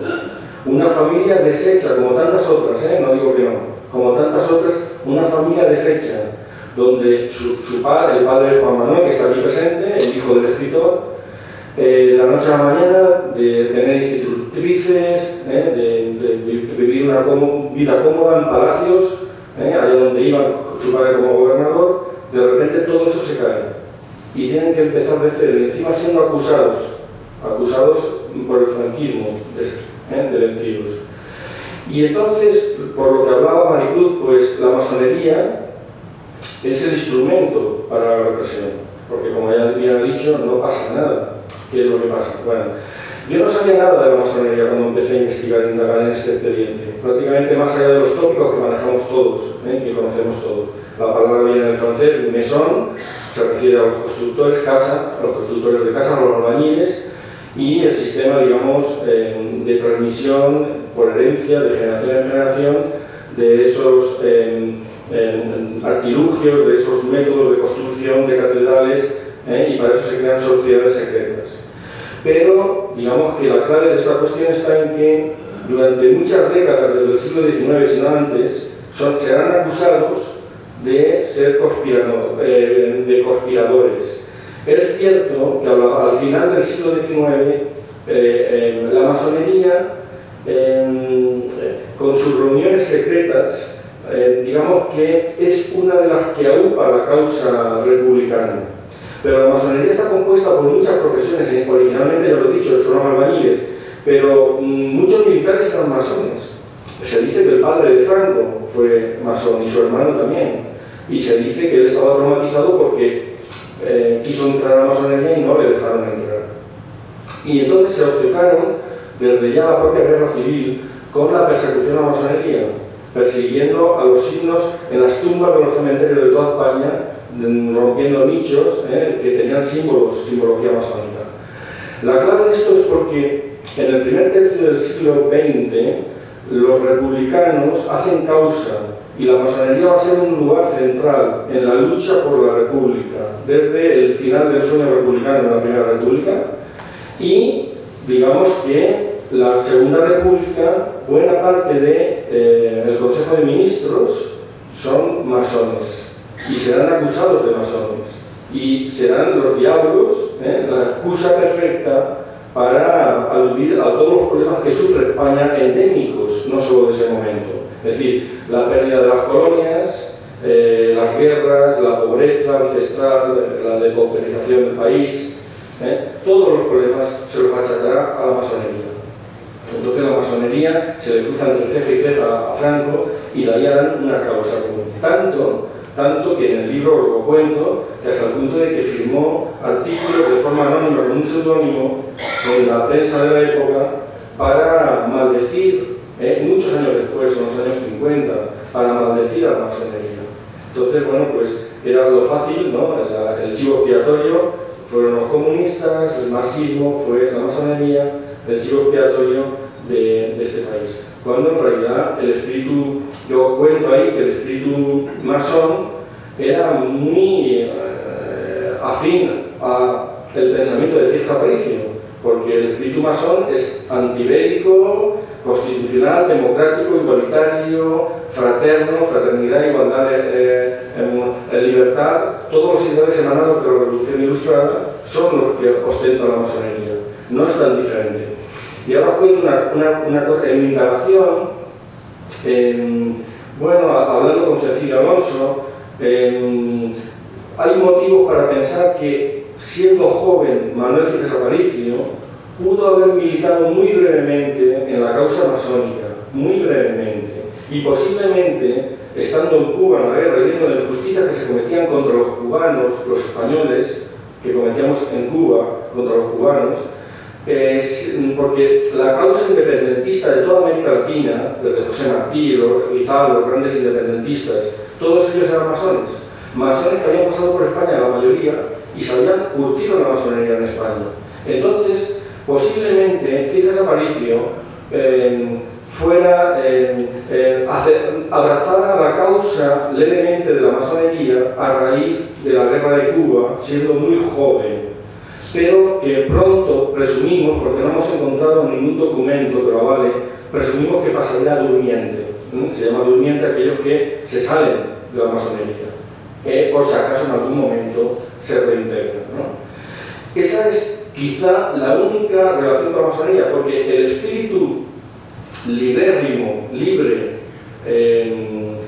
Una familia deshecha, como tantas otras, no digo que no, como tantas otras, una familia deshecha, donde su padre, el padre de Juan Manuel, que está aquí presente, el hijo del escritor, de la noche a la mañana, de tener institutrices, de vivir una vida cómoda en palacios, allá donde iba su padre como gobernador, de repente todo eso se cae y tienen que empezar de cero, y encima siendo acusados por el franquismo de vencidos. Y entonces, por lo que hablaba Maricruz, pues la masonería es el instrumento para la represión, porque como ya había dicho, no pasa nada. ¿Qué es lo que pasa? Bueno, yo no sabía nada de la masonería cuando empecé a investigar e indagar en este expediente, prácticamente más allá de los tópicos que manejamos todos, que conocemos todos. La palabra viene del francés, maison, se refiere a los constructores de casa, a los albañiles, y el sistema, digamos, de transmisión por herencia, de generación en generación, de esos artilugios, de esos métodos de construcción de catedrales, y para eso se crean sociedades secretas. Pero digamos que la clave de esta cuestión está en que durante muchas décadas desde el siglo XIX, si no antes, serán acusados de ser conspiradores. Es cierto que al final del siglo XIX la masonería, con sus reuniones secretas, digamos que es una de las que aupa la causa republicana. Pero la masonería está compuesta por muchas profesiones, originalmente ya lo he dicho, son albañiles, pero muchos militares eran masones. Se dice que el padre de Franco fue masón y su hermano también, y se dice que él estaba traumatizado porque quiso entrar a la masonería y no le dejaron entrar. Y entonces se obcecaron desde ya la propia guerra civil con la persecución a la masonería, persiguiendo a los signos en las tumbas de los cementerios de toda España, rompiendo nichos que tenían simbología masónica. La clave de esto es porque en el primer tercio del siglo XX los republicanos hacen causa y la masonería va a ser un lugar central en la lucha por la república, desde el final del sueño republicano en la Primera República, y digamos que la Segunda República, buena parte del Consejo de Ministros son masones y serán acusados de masones y serán los diablos, la excusa perfecta para aludir a todos los problemas que sufre España endémicos, no solo de ese momento. Es decir, la pérdida de las colonias, las guerras, la pobreza ancestral, la depauperización del país, todos los problemas se los achacará a la masonería. Entonces la masonería se le cruza entre ceja y ceja a Franco y de ahí harán una causa común. Tanto que en el libro os lo cuento, que hasta el punto de que firmó artículos de forma anónima con un seudónimo en la prensa de la época para maldecir, muchos años después, en los años 50, para maldecir a la masonería. Entonces, bueno, pues era lo fácil, ¿no? El chivo expiatorio fueron los comunistas, el marxismo fue la masonería, el chivo expiatorio de este país. Cuando en realidad el espíritu, yo cuento ahí que el espíritu masón era muy afín al pensamiento de Circa Aparicio, porque el espíritu masón es antibélico, constitucional, democrático, igualitario, fraterno, fraternidad, igualdad, libertad. Todos los ideales emanados de la Revolución Ilustrada son los que ostenta la masonería, no es tan diferente. Y ahora os cuento una cosa, en mi indagación, bueno, hablando con Cecilia Alonso, hay motivos para pensar que, siendo joven, Manuel Circas Aparicio pudo haber militado muy brevemente en la causa masónica, muy brevemente, y posiblemente, estando en Cuba en la guerra y viendo las injusticias que se cometían contra los cubanos, los españoles, que cometíamos en Cuba contra los cubanos, porque la causa independentista de toda América Latina, desde José Martí, Rizal, los grandes independentistas, todos ellos eran masones. Masones que habían pasado por España, la mayoría, y se habían curtido en la masonería en España. Entonces, posiblemente, Circas Aparicio abrazara la causa levemente de la masonería a raíz de la guerra de Cuba, siendo muy joven, pero que pronto presumimos, porque no hemos encontrado ningún documento que lo avale, presumimos que pasaría durmiente. Se llama durmiente aquellos que se salen de la masonería, por si acaso en algún momento se reintegran, ¿no? Esa es quizá la única relación con la masonería, porque el espíritu libérrimo, libre,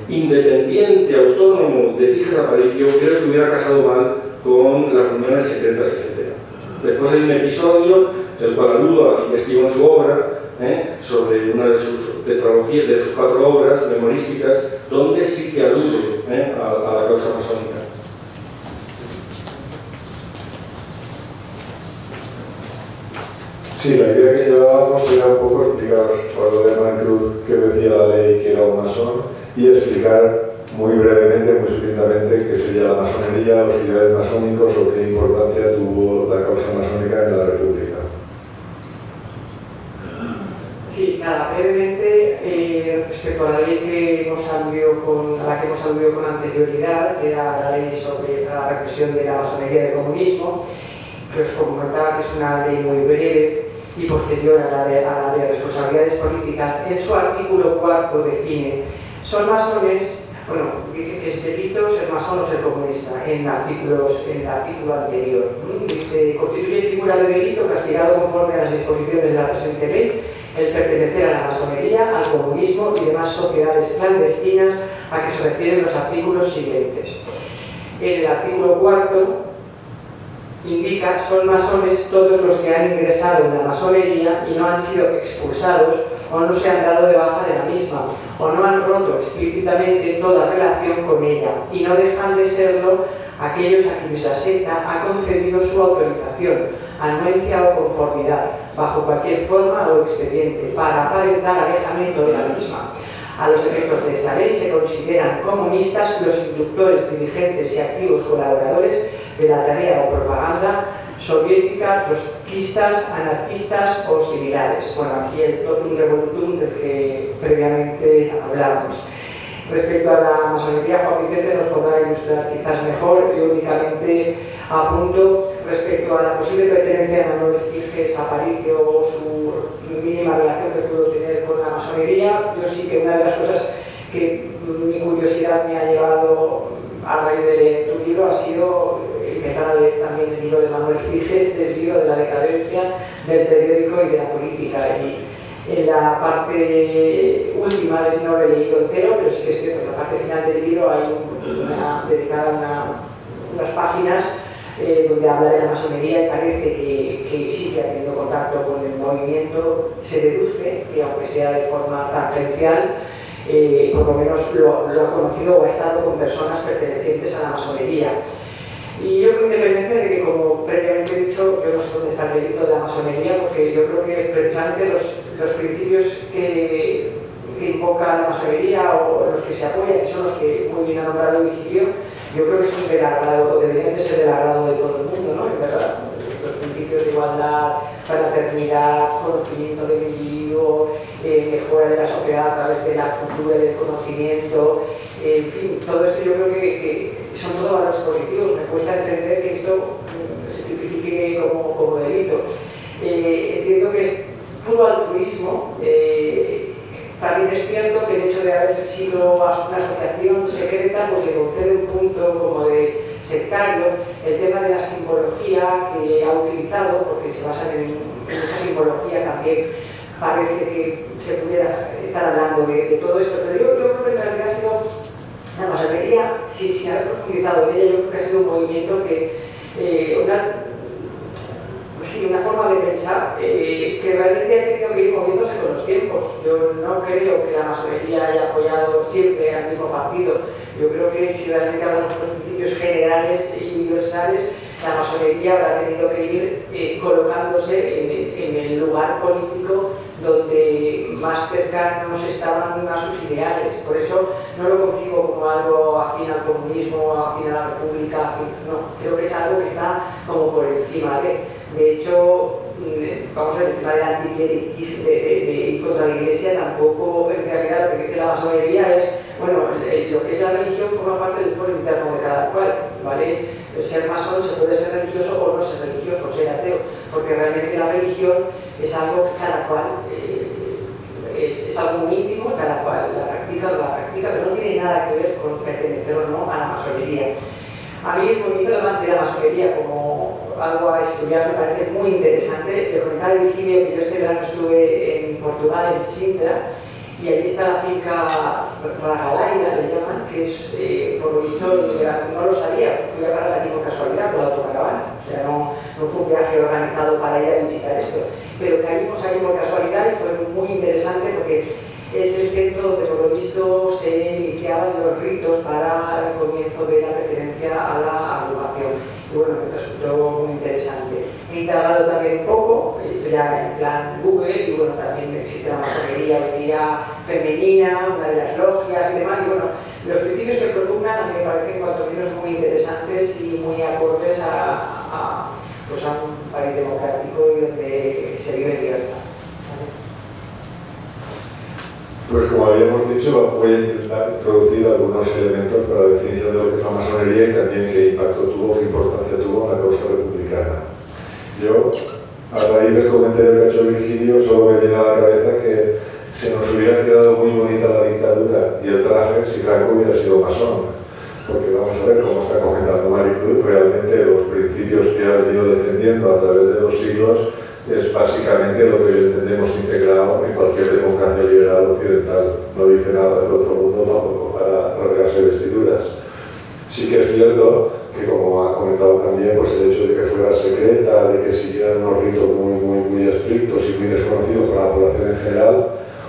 independiente, autónomo de Circas Aparicio, creo que hubiera casado mal con las reuniones secretas, etc. Después hay un episodio del cual aludo, investigo en su obra, sobre una de sus tetralogías, de sus 4 obras memorísticas, donde sí que alude a la causa masónica. Sí, la idea que llevábamos era un poco explicaros por lo de Hernán Cruz que decía la ley que era un masón y explicar muy brevemente, muy sucintamente qué sería la masonería, los ideales masónicos o qué importancia tuvo la causa masónica en la República. Sí, nada, brevemente, respecto a la ley que hemos aludido con anterioridad, que era la ley sobre la represión de la masonería del comunismo, que os comentaba que es una ley muy breve y posterior a la de responsabilidades políticas. En su artículo 4 define, son masones, bueno, dice que es delito ser masón o ser comunista, en el artículo anterior. Dice, constituye figura de delito castigado conforme a las disposiciones de la presente ley el pertenecer a la masonería, al comunismo y demás sociedades clandestinas a que se refieren los artículos siguientes. En el artículo 4 indica, son masones todos los que han ingresado en la masonería y no han sido expulsados o no se han dado de baja de la misma, o no han roto explícitamente toda relación con ella, y no dejan de serlo aquellos a quienes la secta ha concedido su autorización, anuencia o conformidad, bajo cualquier forma o expediente, para aparentar alejamiento de la misma. A los efectos de esta ley se consideran comunistas los inductores, dirigentes y activos colaboradores de la tarea o propaganda soviética, trotskistas, anarquistas o similares. Bueno, aquí el totum revolutum del que previamente hablamos. Respecto a la masonería, Juan Vicente nos podrá ilustrar quizás mejor. Yo únicamente apunto respecto a la posible pertenencia de Manuel Esquiges Aparicio o su mínima relación que pudo tener con la masonería. Yo sí que una de las cosas que mi curiosidad me ha llevado a raíz de leer tu libro ha sido empezar a leer también el libro de Manuel Esquiges, del libro de la decadencia del periódico y de la política. Y en la parte última del libro, no lo he leído entero, pero sí que es cierto que en la parte final del libro hay unas páginas donde habla de la masonería y parece que sí que ha tenido contacto con el movimiento. Se deduce que, aunque sea de forma tangencial, por lo menos lo ha conocido o ha estado con personas pertenecientes a la masonería. Y yo, con independencia de que, como previamente he dicho, yo no sé dónde está el delito de la masonería, porque yo creo que precisamente los principios que invoca la masonería o los que se apoyan, que son los que muy bien ha nombrado Virgilio, yo creo que son del agrado, deberían de ser del agrado de todo el mundo, ¿no? En verdad, los principios de igualdad, fraternidad, conocimiento del individuo, mejora de la sociedad a través de la cultura y del conocimiento, en fin, todo esto yo creo que son todos valores positivos. Me cuesta entender que esto se tipifique como delito. Entiendo que es puro altruismo. También es cierto que el hecho de haber sido una asociación secreta pues le concede un punto como de sectario. El tema de la simbología que ha utilizado, porque se basa en mucha simbología también, parece que se pudiera estar hablando de todo esto, pero yo creo que en realidad ha sido la masonería, sin haber profundizado en ella, yo creo que ha sido un movimiento que, una forma de pensar que realmente ha tenido que ir moviéndose con los tiempos. Yo no creo que la masonería haya apoyado siempre al mismo partido. Yo creo que si realmente hablamos de los principios generales y universales, la masonería habrá tenido que ir colocándose en el lugar político donde más cercanos estaban a sus ideales. Por eso no lo concibo como algo afín al comunismo, afín a la república, no, creo que es algo que está como por encima de hecho, vamos a ver, el tema del anticlericismo, de ir contra la Iglesia, tampoco en realidad lo que dice la masonería es, bueno, lo que es la religión forma parte del foro interno de cada cual, ¿vale? Ser masón se puede ser religioso o no ser religioso, o ser ateo, porque realmente la religión es algo que cada cual es algo muy íntimo, cada cual la practica o la practica, pero no tiene nada que ver con pertenecer o no a la masonería. A mí el movimiento de la masonería como algo a estudiar me parece muy interesante. Le comentaba a Virgilio que yo este verano estuve en Portugal, en Sintra, y allí está la finca Ragalaida, le llaman, que es, por lo visto, no lo sabía, fui a parar allí por casualidad con la autocaravana. O sea, no fue un viaje organizado para ir a visitar esto, pero caímos allí por casualidad y fue muy interesante porque es el centro donde, por lo visto, se iniciaban los ritos para el comienzo de la pertenencia a la agrupación. Y bueno, me resultó muy interesante. He indagado también un poco, esto ya en plan Google, y bueno, también existe la masonería hoy día femenina, una de las logias y demás, y bueno, los principios que propugnan a mí me parecen cuanto menos muy interesantes y muy acordes a un país democrático y donde se vive en libertad. Pues como habíamos dicho, voy a intentar introducir algunos elementos para la definición de lo que es la masonería y también qué impacto tuvo, qué importancia tuvo en la causa republicana. Yo, a raíz del comentario que ha hecho Virgilio, solo me viene a la cabeza que se nos hubiera quedado muy bonita la dictadura y el traje si Franco hubiera sido masón. Porque vamos a ver cómo está comentando Maricruz, realmente los principios que ha venido defendiendo a través de los siglos es básicamente lo que entendemos integrado en cualquier democracia liberal occidental. No dice nada del otro mundo tampoco para rasgarse vestiduras. Sí que es cierto que, como ha comentado también, pues el hecho de que fuera secreta, de que siguieran unos ritos muy estrictos y muy desconocidos para la población en general,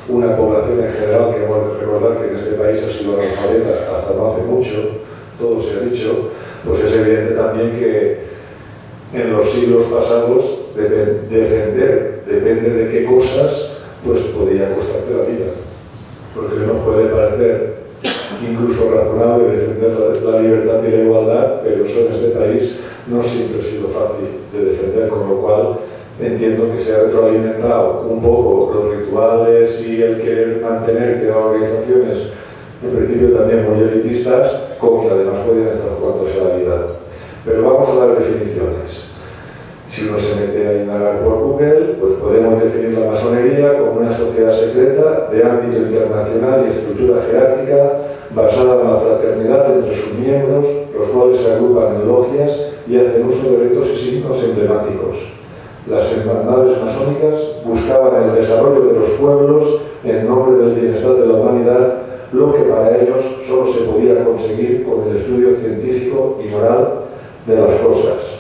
una población en general que hemos de recordar que en este país ha sido analfabeta hasta no hace mucho, todo se ha dicho, pues es evidente también que en los siglos pasados defender, depende de qué cosas, pues podía costarte la vida. Porque nos puede parecer incluso razonable defender la libertad y la igualdad, pero eso en este país no siempre ha sido fácil de defender, con lo cual entiendo que se ha retroalimentado un poco los rituales y el querer mantener que organizaciones en principio también muy elitistas, como que además podían estar jugándose la vida. Pero vamos a dar definiciones. Si uno se mete a indagar por Google, pues podemos definir la masonería como una sociedad secreta de ámbito internacional y estructura jerárquica basada en la fraternidad entre sus miembros, los cuales se agrupan en logias y hacen uso de ritos y signos emblemáticos. Las hermandades masónicas buscaban el desarrollo de los pueblos en nombre del bienestar de la humanidad, lo que para ellos solo se podía conseguir con el estudio científico y moral de las cosas.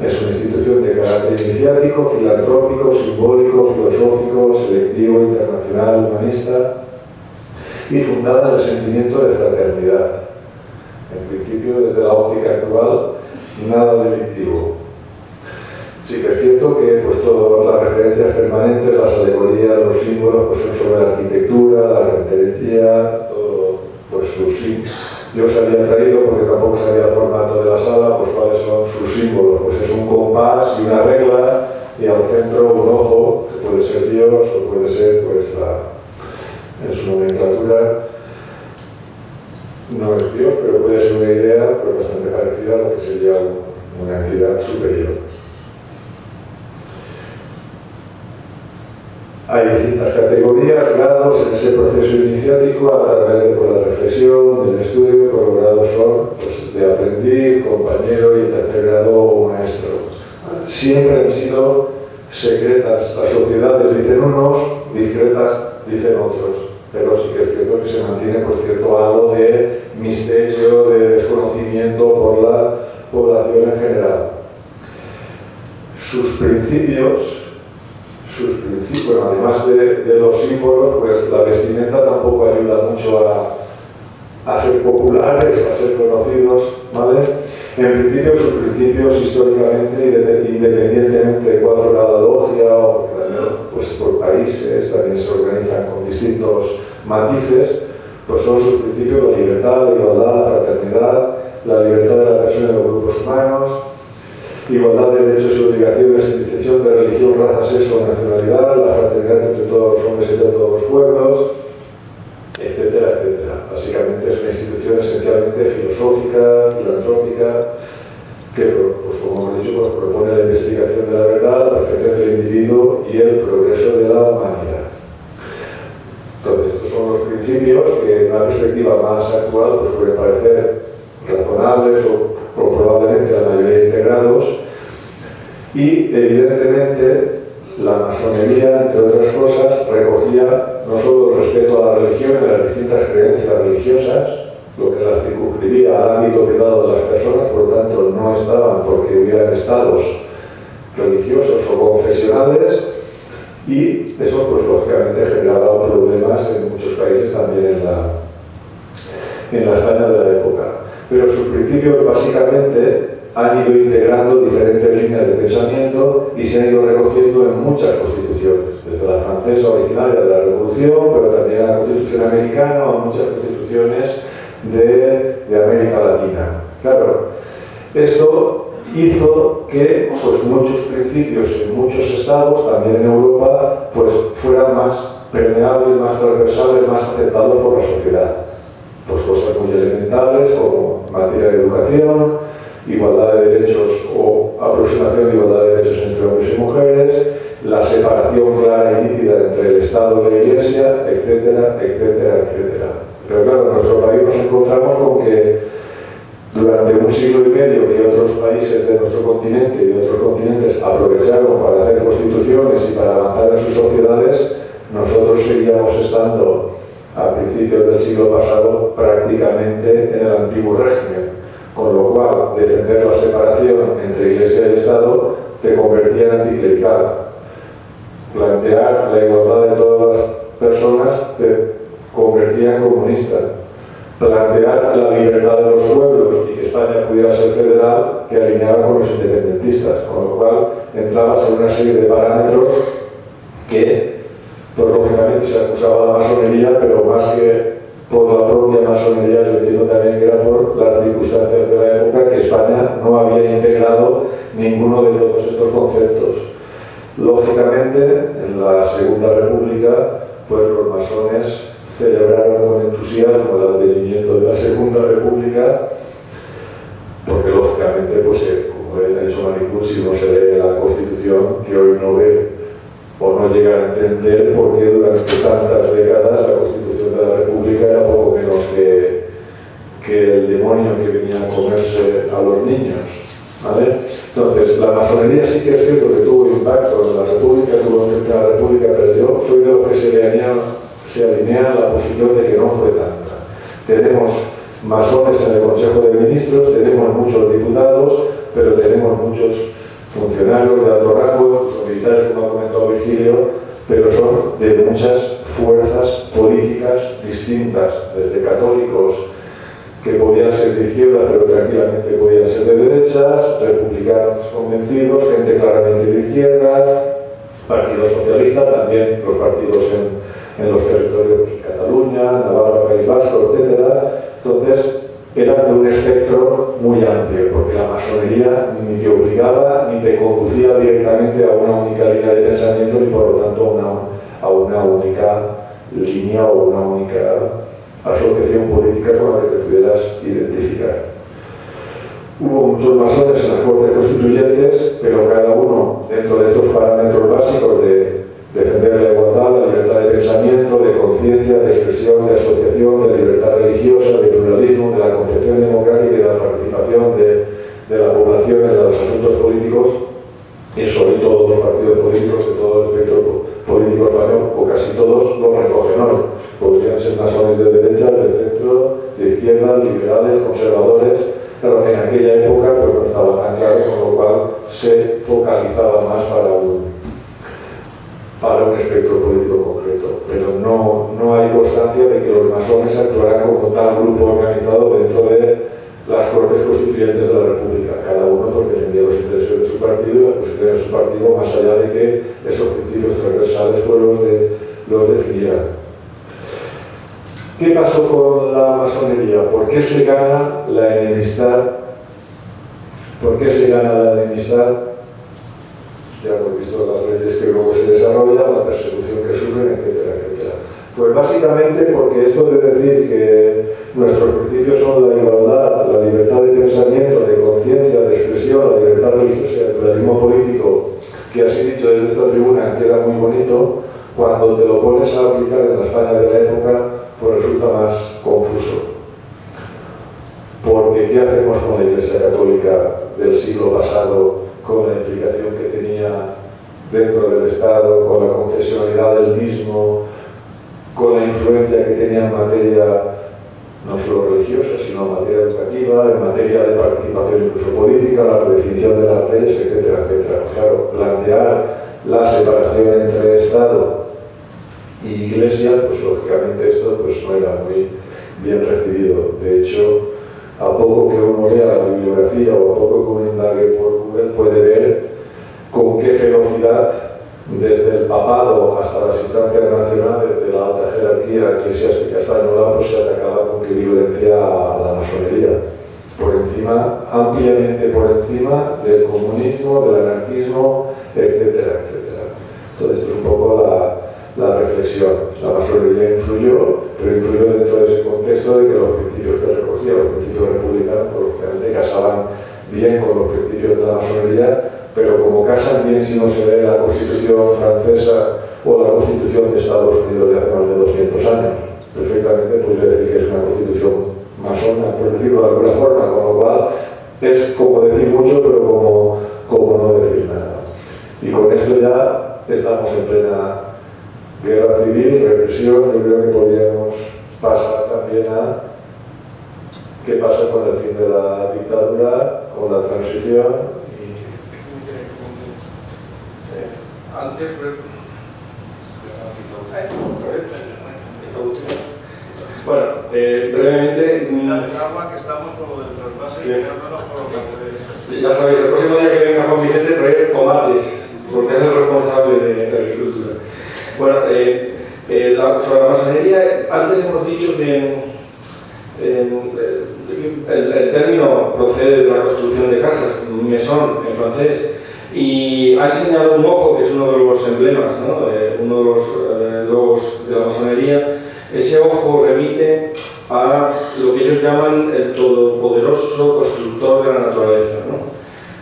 Es una institución de carácter iniciático, filantrópico, simbólico, filosófico, selectivo, internacional, humanista y fundada en el sentimiento de fraternidad. En principio, desde la óptica actual, nada delictivo. Sí que es cierto que pues, todas las referencias permanentes, las alegorías, los símbolos, pues son sobre la arquitectura, la carpintería, todo, pues sus símbolos. Yo os había traído, porque tampoco sabía el formato de la sala, pues cuáles son sus símbolos. Pues es un compás y una regla, y al centro un ojo, que puede ser Dios o puede ser, pues, en su nomenclatura, no es Dios, pero puede ser una idea pues, bastante parecida a lo que sería una entidad superior. Hay distintas categorías, grados en ese proceso iniciático a través de la reflexión, del estudio, que los grados son pues, de aprendiz, compañero y el tercer grado maestro. Siempre han sido secretas. Las sociedades dicen unos, discretas dicen otros, pero sí que es cierto que se mantiene pues, cierto halo de misterio, de desconocimiento por la población en general. Sus principios, además de los símbolos, pues la vestimenta tampoco ayuda mucho a ser populares, a ser conocidos, ¿vale? En principio, sus principios históricamente, independientemente de cuál fuera la logia o pues por países, también se organizan con distintos matices, pues son sus principios la libertad, la igualdad, la fraternidad, la libertad de la persona y los grupos humanos, igualdad de derechos y obligaciones sin distinción de religión, raza, sexo o nacionalidad, la fraternidad entre todos los hombres y entre todos los pueblos, etcétera, etcétera. Básicamente es una institución esencialmente filosófica, filantrópica, que, pues, como hemos dicho, pues, propone la investigación de la verdad, la perfección del individuo y el progreso de la humanidad. Entonces, estos son los principios que en una perspectiva más actual pues, pueden parecer razonables o probablemente la mayoría integrados, y evidentemente la masonería, entre otras cosas, recogía no solo el respeto a la religión y a las distintas creencias religiosas, lo que las circunscribía al ámbito privado de las personas, por lo tanto no estaban porque hubieran estados religiosos o confesionales, y eso pues lógicamente generaba problemas en muchos países, también en la España de la época. Pero sus principios básicamente han ido integrando diferentes líneas de pensamiento y se han ido recogiendo en muchas constituciones, desde la francesa originaria de la Revolución, pero también la Constitución americana o muchas constituciones de América Latina. Claro, esto hizo que pues, muchos principios en muchos estados, también en Europa, pues fueran más permeables, más transversales, más aceptados por la sociedad. Pues cosas muy elementales como materia de educación, igualdad de derechos o aproximación de igualdad de derechos entre hombres y mujeres, la separación clara y nítida entre el Estado y la Iglesia, etcétera, etcétera, etcétera. Pero claro, en nuestro país nos encontramos con que durante un siglo y medio que otros países de nuestro continente y de otros continentes aprovecharon para hacer constituciones y para avanzar en sus sociedades, nosotros seguíamos estando a principios del siglo pasado prácticamente en el antiguo régimen, con lo cual defender la separación entre Iglesia y Estado te convertía en anticlerical. Plantear la igualdad de todas las personas te convertía en comunista. Plantear la libertad de los pueblos y que España pudiera ser federal te alineaba con los independentistas, con lo cual entrabas en una serie de parámetros que, pues lógicamente se acusaba a la masonería, pero más que por la propia masonería, yo entiendo también que era por las circunstancias de la época que España no había integrado ninguno de todos estos conceptos. Lógicamente, en la Segunda República, pues los masones celebraron con entusiasmo el advenimiento de la Segunda República, porque lógicamente, pues como ha dicho Manicur, si no se lee la Constitución, que hoy no ve o no llega a entender por qué durante tantas décadas la Constitución de la República era poco menos que el demonio que venía a comerse a los niños, ¿vale? Entonces, la masonería sí que es cierto que tuvo impacto en la República, la República, pero yo soy de los que se alinea a la posición de que no fue tanta. Tenemos masones en el Consejo de Ministros, tenemos muchos diputados, pero tenemos muchos funcionarios de alto rango, incluso militares, como ha comentado Virgilio, pero son de muchas fuerzas políticas distintas, desde católicos que podían ser de izquierda, pero tranquilamente podían ser de derechas, republicanos convencidos, gente claramente de izquierdas, Partido Socialista, también los partidos en los territorios Cataluña, Navarra, País Vasco, etc. Entonces, eran de un espectro muy amplio, porque la masonería ni te obligaba ni te conducía directamente a una única línea de pensamiento y por lo tanto a una única línea o una única asociación política con la que te pudieras identificar. Hubo muchos masones en las Cortes Constituyentes, pero cada uno dentro de estos parámetros básicos de defender la igualdad, la libertad de pensamiento, de conciencia, de expresión, de asociación, de libertad religiosa, de pluralismo, de la concepción democrática y de la participación de la población en los asuntos políticos, y sobre todo los partidos políticos de todo el espectro político español, o casi todos, lo recogen hoy. Podrían ser masones de derecha, de centro, de izquierda, liberales, conservadores, pero en aquella época pues no estaba tan claro, con lo cual se focalizaba más para un espectro político concreto, pero no hay constancia de que los masones actuaran como tal grupo organizado dentro de las Cortes Constituyentes de la República. Cada uno pues defendía los intereses de su partido y las posiciones de su partido, más allá de que esos principios transversales pues los definieran. ¿Qué pasó con la masonería? ¿Por qué se gana la enemistad? ¿Por qué se gana la enemistad? Ya hemos visto las leyes que luego se desarrollan, la persecución que sufren, etcétera, etcétera. Pues básicamente porque esto de decir que nuestros principios son la igualdad, la libertad de pensamiento, de conciencia, de expresión, la libertad religiosa y el pluralismo político, que así dicho desde esta tribuna queda muy bonito, cuando te lo pones a aplicar en la España de la época, pues resulta más confuso. Porque ¿qué hacemos con la Iglesia Católica del siglo pasado, con la implicación que tenía dentro del Estado, con la confesionalidad del mismo, con la influencia que tenía en materia no solo religiosa, sino en materia educativa, en materia de participación incluso política, la redefinición de las leyes, etcétera, etcétera? Claro, plantear la separación entre Estado y Iglesia, pues lógicamente esto pues no era muy bien recibido. De hecho, a poco que uno lea la bibliografía o a poco que uno indague por Google puede ver con qué ferocidad, desde el papado hasta las instancias nacionales de la alta jerarquía eclesiástica española, pues se atacaba con qué violencia a la masonería. Por encima, ampliamente por encima del comunismo, del anarquismo, etcétera, etcétera. Entonces, es un poco la reflexión. La masonería influyó, pero influyó dentro de ese contexto de que los principios que recogía, los principios republicanos, lógicamente casaban bien con los principios de la masonería, pero como casan bien si no se lee la Constitución francesa o la Constitución de Estados Unidos de hace más de 200 años. Perfectamente podría decir que es una Constitución masona, por decirlo de alguna forma, con lo cual es como decir mucho, pero como no decir nada. Y con esto ya estamos en plena guerra civil, represión. Yo creo que podríamos pasar también a qué pasa con el fin de la dictadura, con la transición. Antes, bueno, brevemente, agua que estamos como del trasvase, sí. Ya sabéis, el próximo día que venga Juan Vicente traer tomates, porque es el responsable de agricultura. Bueno, sobre la masonería, antes hemos dicho que el término procede de la construcción de casas, mesón en francés, y ha enseñado un ojo, que es uno de los emblemas, ¿no? Uno de los logos de la masonería. Ese ojo remite a lo que ellos llaman el todopoderoso constructor de la naturaleza, ¿no?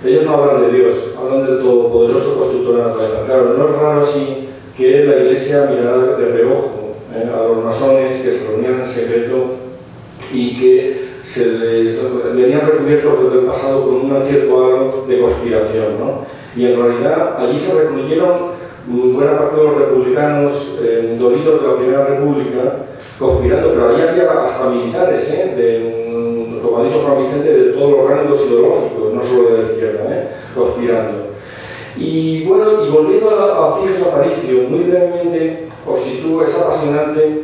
Ellos no hablan de Dios, hablan del todopoderoso constructor de la naturaleza. Claro, no es raro así que la Iglesia mirara de reojo a los masones que se reunían en secreto y que se les venían recubiertos desde el pasado con un cierto halo de conspiración, ¿no? Y en realidad allí se recluyeron buena parte de los republicanos dolidos de la Primera República, conspirando, pero allí había hasta militares, como ha dicho Juan Vicente, de todos los rangos ideológicos, no solo de la izquierda, conspirando. Y bueno, y volviendo a Ciges Aparicio, muy brevemente os sitúo, es apasionante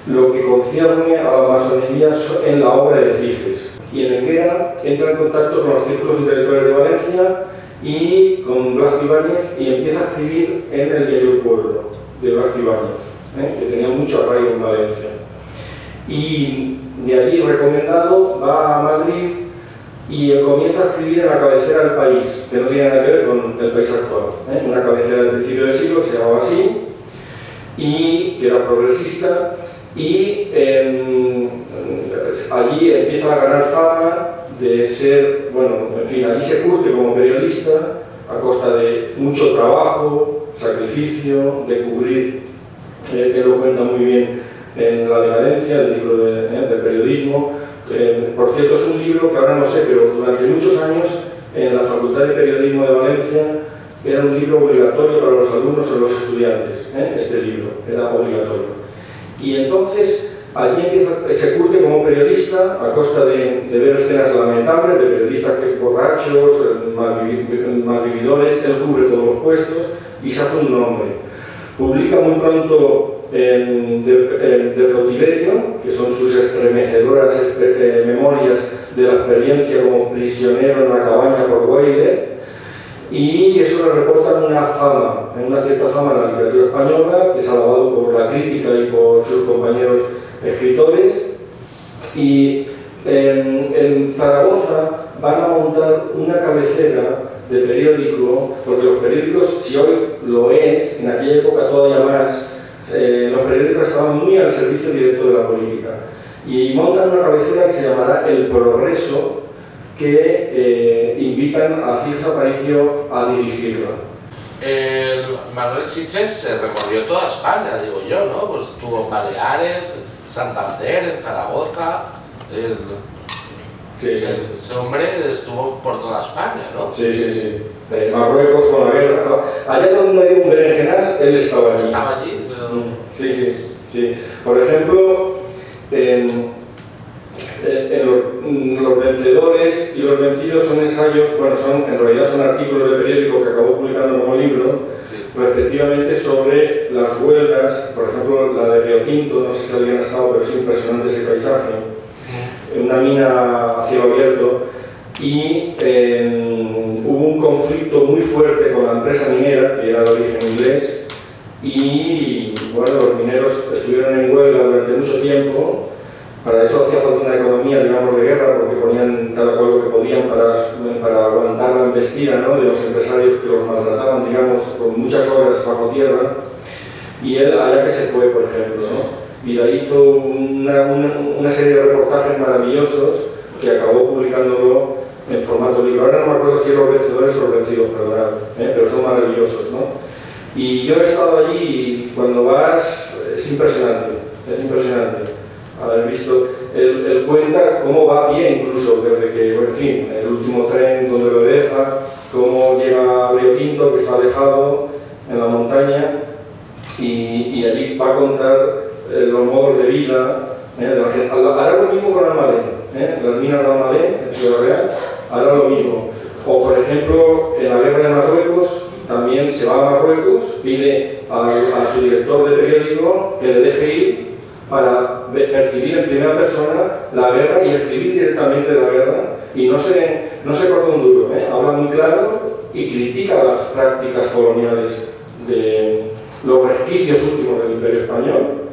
lo que concierne a la masonería en la obra de Ciges. Y en Enguera entra en contacto con los círculos intelectuales de Valencia y con Blasco Ibáñez y empieza a escribir en el diario El Pueblo de Blasco Ibáñez, que tenía mucho arraigo en Valencia. Y de allí, recomendado, va a Madrid y comienza a escribir en la cabecera del País, que no tiene nada que ver con el País actual, una cabecera del principio del siglo que se llamaba así, y que era progresista, y allí empieza a ganar fama de ser, bueno, en fin, allí se curte como periodista a costa de mucho trabajo, sacrificio, de cubrir, él lo cuenta muy bien en La decadencia, el libro del periodismo. Por cierto, es un libro que ahora no sé, pero durante muchos años en la Facultad de Periodismo de Valencia era un libro obligatorio para los alumnos y los estudiantes, este libro era obligatorio. Y entonces allí se curte como periodista a costa de ver escenas lamentables de periodistas borrachos, malvividores. Él cubre todos los puestos y se hace un nombre. Publica muy pronto de cautiverio, que son sus estremecedoras memorias de la experiencia como prisionero en la cabaña por Weyler, y eso le reporta una cierta fama en la literatura española, que es alabado por la crítica y por sus compañeros escritores. Y en Zaragoza van a montar una cabecera de periódico, porque los periódicos, si hoy lo es, en aquella época todavía más, los periódicos estaban muy al servicio directo de la política. Y montan una cabecera que se llamará El Progreso, que invitan a Ciges Aparicio a dirigirla. El Manuel Sitges se recorrió toda España, digo yo, ¿no? Pues estuvo en Baleares, Santander, en Zaragoza. Sí, sí. Ese hombre estuvo por toda España, ¿no? Sí, sí, sí. Marruecos con la guerra. Allá donde hay un berenjenal, él estaba allí. Estaba allí, pero... Sí, sí, sí. Por ejemplo, los vencedores y los vencidos son ensayos, bueno, en realidad son artículos de periódico que acabó publicando como libro, sí, respectivamente sobre las huelgas, por ejemplo, la de Río Tinto, no sé si alguien ha estado, pero es impresionante ese paisaje, una mina a cielo abierto, y hubo un conflicto muy fuerte con la empresa minera, que era de origen inglés, y bueno, los mineros estuvieron en huelga durante mucho tiempo. Para eso hacía falta una economía, digamos, de guerra, porque ponían cada cual lo que podían para aguantar la embestida, ¿no?, de los empresarios que los maltrataban, digamos, con muchas horas bajo tierra. Y él, allá que se fue, por ejemplo, ¿no? Y de ahí hizo una serie de reportajes maravillosos que acabó publicándolo en formato libro. Ahora no me acuerdo si Los vencedores o Los vencidos, perdonad, pero son maravillosos, ¿no? Y yo he estado allí y cuando vas es impresionante, haber visto. Él cuenta cómo va a pie incluso, desde que, bueno, en fin, el último tren donde lo deja, cómo llega a Río Tinto, que está alejado en la montaña, y allí va a contar los modos de vida de la gente. Hará lo mismo con Almadén, las minas de Almadén, en Ciudad Real, hará lo mismo. O, por ejemplo, en la guerra de Marruecos, también se va a Marruecos, pide a su director de periódico que le deje ir para percibir en primera persona la guerra y escribir directamente de la guerra, y no se corta un duro, habla muy claro y critica las prácticas coloniales de los resquicios últimos del Imperio Español,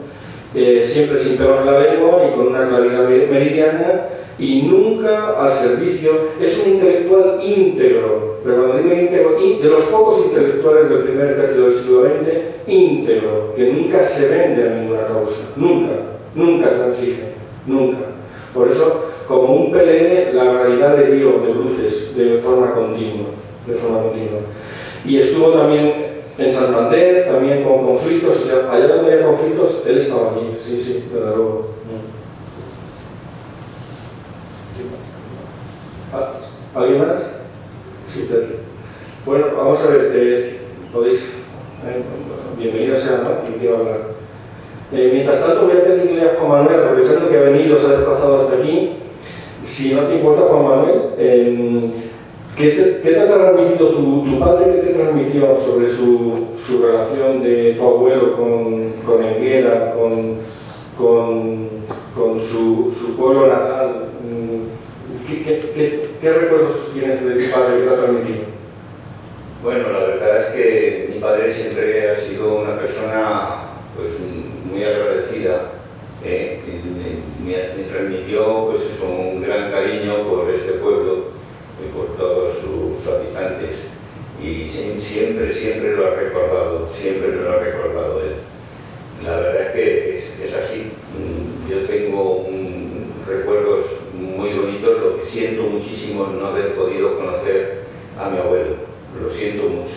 siempre sin pelos en la lengua y con una claridad meridiana, y nunca al servicio. Es un intelectual íntegro, pero cuando digo íntegro, de los pocos intelectuales del primer tercio del siglo XX, íntegro, que nunca se vende a ninguna causa, nunca transige, nunca. Por eso, como un PLN, la realidad le dio de bruces de forma continua. Y estuvo también en Santander, también con conflictos, o sea, allá donde había conflictos, él estaba allí, sí, desde luego. ¿Alguien más? Sí, Pedro. Bueno, vamos a ver, podéis, bienvenido sea, ¿no? Quien quiera hablar. Mientras tanto voy a pedirle a Juan Manuel, aprovechando que ha venido, se ha desplazado hasta aquí, si no te importa, Juan Manuel, ¿qué te ha transmitido tu padre? ¿Qué te transmitió sobre su relación de tu abuelo con Enguera, con su pueblo natal? ¿Qué recuerdos tú tienes de tu padre que te ha transmitido? Bueno, la verdad es que mi padre siempre ha sido una persona pues muy agradecida. Me transmitió pues eso, un gran cariño por este pueblo y por todos sus habitantes, y siempre lo ha recordado, siempre me lo ha recordado él. La verdad es que es así. Yo tengo recuerdos muy bonitos. Lo que siento muchísimo es no haber podido conocer a mi abuelo. Lo siento mucho,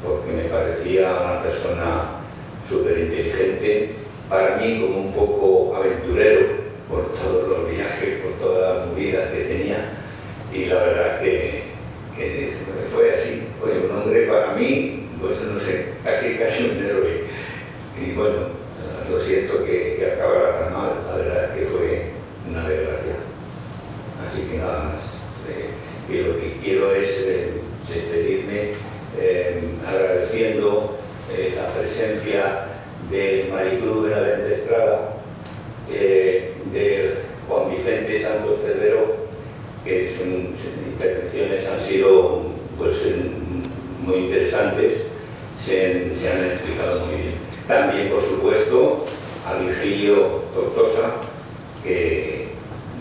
porque me parecía una persona súper inteligente, para mí como un poco aventurero por todos los viajes, por todas las movidas que tenía, y la verdad que fue así. Fue un hombre para mí, pues no sé, casi un héroe. Y bueno, lo siento que acabara tan mal, la verdad es que fue una desgracia. Así que nada más. Y lo que quiero es despedirme agradeciendo la presencia de Maricruz Benavente Estrada, de Juan Vicente Santos Cervero, que sus intervenciones han sido pues, muy interesantes, se han explicado muy bien. También, por supuesto, a Virgilio Tortosa, que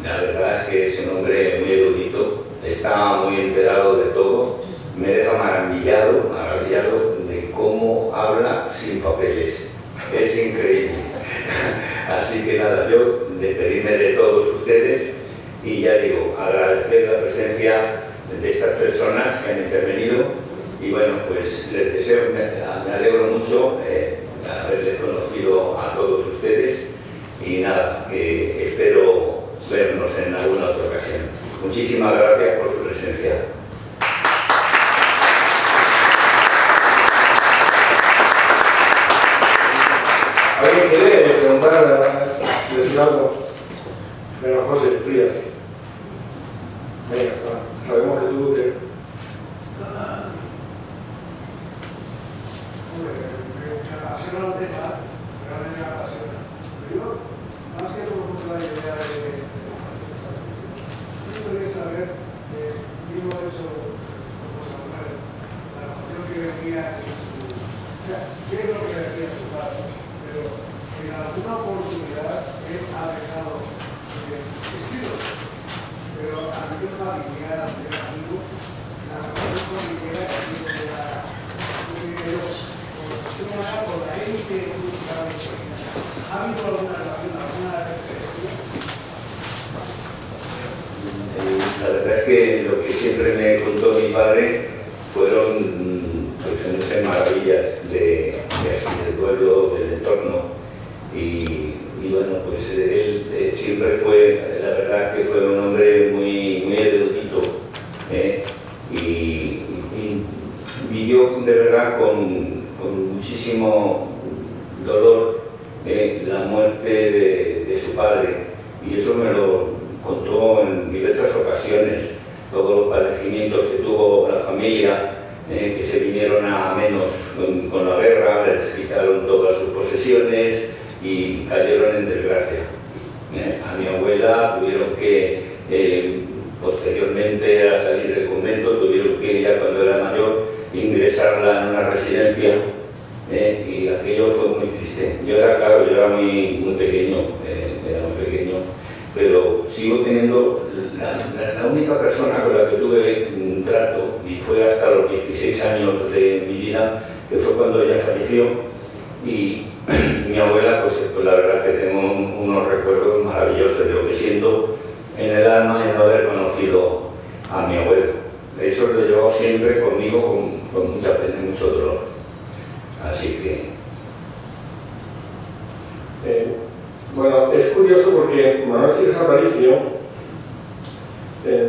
la verdad es que es un hombre muy erudito, está muy enterado de todo, me deja maravillado de cómo habla sin papeles. Es increíble. Así que nada, yo despedirme de todos ustedes y ya digo, agradecer la presencia de estas personas que han intervenido, y bueno, pues les deseo, me alegro mucho haberles conocido a todos ustedes, y nada, que espero vernos en alguna otra ocasión. Muchísimas gracias por su presencia. ¿Alguien quiere preguntar, decir algo? Venga, José, Frías. Venga, sabemos que tú te... Me apasiona el tema, realmente me apasiona. Pero yo, más que por la idea de... Yo quería saber, digo eso, José Manuel, la relación que venía en su... O sea, ¿qué es lo que decía su padre? Pero en alguna oportunidad él ha dejado estilos, pero a nivel familiar, a nivel amigo, la relación familiar ha sido de la... de ahí que ¿ha habido alguna relación, alguna referencia? La verdad es que lo que siempre me contó mi padre fueron pues, no sé, maravillas del pueblo, del entorno. Y bueno, pues él siempre fue, la verdad que fue un hombre muy erudito, y vivió de verdad con muchísimo dolor la muerte de su padre, y eso me lo contó en diversas ocasiones, todos los padecimientos que tuvo la familia, que se vinieron a menos con la guerra, les quitaron todas sus posesiones y cayeron en desgracia. A mi abuela tuvieron que, posteriormente a salir del convento, tuvieron que, ya cuando era mayor, ingresarla en una residencia, y aquello fue muy triste. Yo era muy pequeño, pero sigo teniendo la única persona con la que tuve un trato, y fue hasta los 16 años de mi vida, que fue cuando ella falleció. Y mi abuela, pues la verdad que tengo unos recuerdos maravillosos. Yo me siento en el alma de no haber conocido a mi abuelo. Eso lo he llevado siempre conmigo con mucha pena y mucho dolor. Así que... Bueno, es curioso porque Manuel Ciges Aparicio, él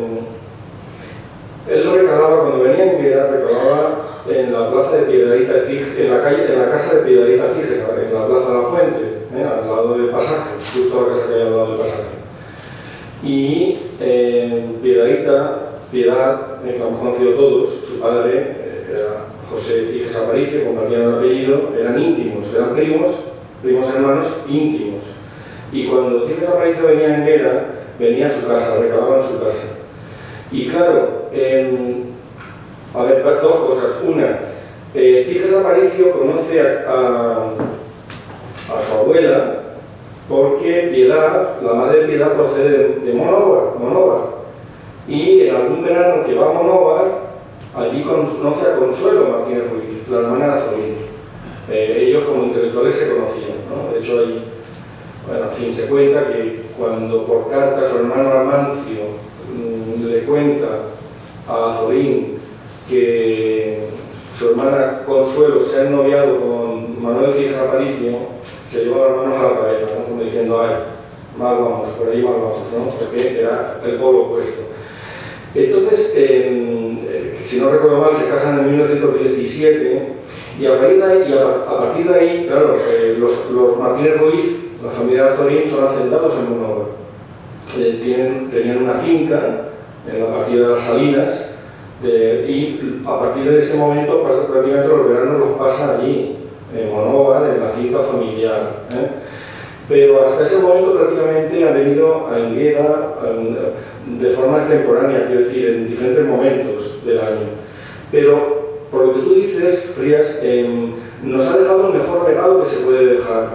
lo recalaba cuando venía en Guera, recalaba en la plaza de Piedradita Ciges, en la casa de Piedradita Ciges, en la plaza de la Fuente, al lado del pasaje, justo la casa que hay al lado del pasaje. Y Piedad, que lo hemos conocido todos, su padre era José Ciges Aparicio, compartían el apellido, eran íntimos, eran primos hermanos íntimos. Y cuando Ciges Aparicio venía en Guera, venía a su casa, recalaba en su casa. Y claro, a ver, dos cosas. Una, Ciges Aparicio conoce a su abuela porque Piedad, la madre de Piedad, procede de Monóvar. Y en algún verano que va a Monóvar, allí conoce a Consuelo Martínez Ruiz, la hermana de Azorín. Ellos como intelectuales se conocían, ¿no? De hecho, ahí, bueno, en fin, se cuenta que cuando por carta su hermano Amancio le cuenta a Azorín que su hermana Consuelo se ha ennoviado con Manuel Ciges Aparicio, se llevó las manos a la cabeza, ¿no? Como diciendo, ay, mal vamos, por ahí mal vamos, ¿no? Porque era el polo opuesto. Entonces, si no recuerdo mal, se casan en 1917, y a partir de ahí, claro, los Martínez Ruiz, la familia de Azorín, son asentados en Monóvar. Tenían una finca en la partida de las Salinas, y a partir de ese momento prácticamente los veranos los pasa allí, en Monóvar, en la finca familiar. Pero hasta ese momento prácticamente han venido a Enguera de forma extemporánea, quiero decir, en diferentes momentos del año. Pero, por lo que tú dices, Frías, nos ha dejado el mejor regalo que se puede dejar,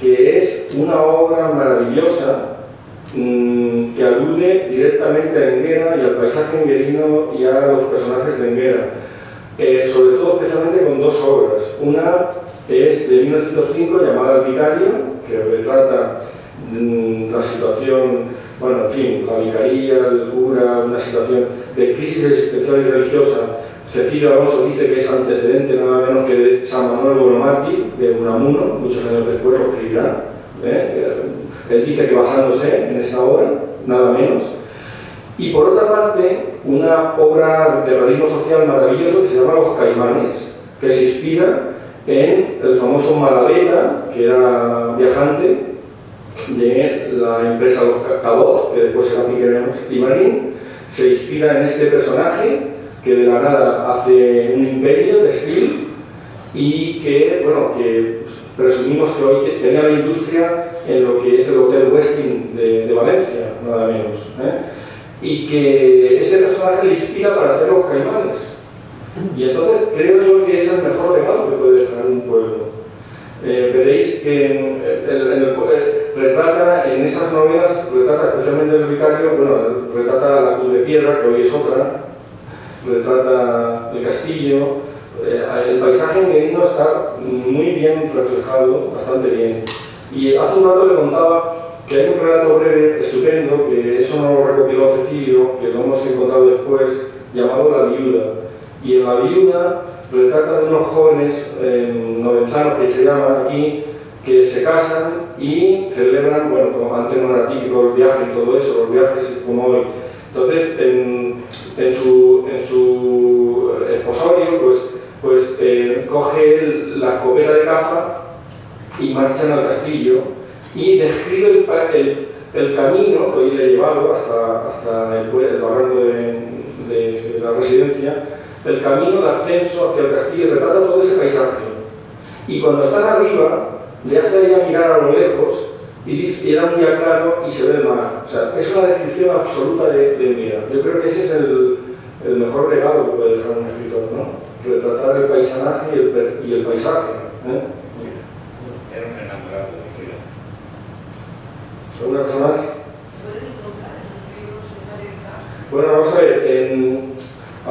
que es una obra maravillosa que alude directamente a Enguera y al paisaje enguerino y a los personajes de Enguera. Sobre todo, especialmente con dos obras. Una es de 1905, llamada El Vicario, que retrata la situación, bueno, en fin, la vicaría, el cura, una situación de crisis existencial y religiosa. Cecilio Alonso dice que es antecedente nada menos que de San Manuel Bonomártir, de Unamuno, muchos años después lo escribirá. Él dice que basándose en esta obra, nada menos. Y por otra parte, una obra de realismo social maravilloso que se llama Los Caimanes, que se inspira en el famoso Malaveta, que era viajante de la empresa Los Cabot, que después será Piquerenos y Marín. Se inspira en este personaje que de la nada hace un imperio textil y que, bueno, que presumimos que hoy tenía la industria en lo que es el Hotel Westin de Valencia, nada menos. Y que este personaje le inspira para hacer Los Caimanes. Y entonces creo yo que es el mejor regalo que puede dejar un pueblo. Veréis que retrata en esas novelas, retrata especialmente el vicario, bueno, retrata la Cruz de Piedra, que hoy es otra, retrata el castillo, el paisaje enguerino está muy bien reflejado, bastante bien. Y hace un rato le contaba que hay un relato breve estupendo, que eso no lo recopiló Cecilio, que lo hemos encontrado después, llamado La Viuda. Y en La Viuda retrata de unos jóvenes novenzanos, que se llaman aquí, que se casan y celebran, bueno, como antes no era típico el viaje y todo eso, los viajes como hoy. Entonces, en su esposorio, pues coge la escopeta de caza y marchan al castillo y describe el camino que hoy le ha llevado hasta el barranco de la residencia, el camino de ascenso hacia el castillo, retrata todo ese paisaje. Y cuando están arriba, le hace a ella mirar a lo lejos y dice, era un día claro y se ve el mar. O sea, es una descripción absoluta de Enguera. Yo creo que ese es el mejor legado que puede dejar un escritor, ¿no? Retratar el paisaje y el paisaje. Era un enamorado de Enguera. ¿Alguna cosa más? Bueno, vamos a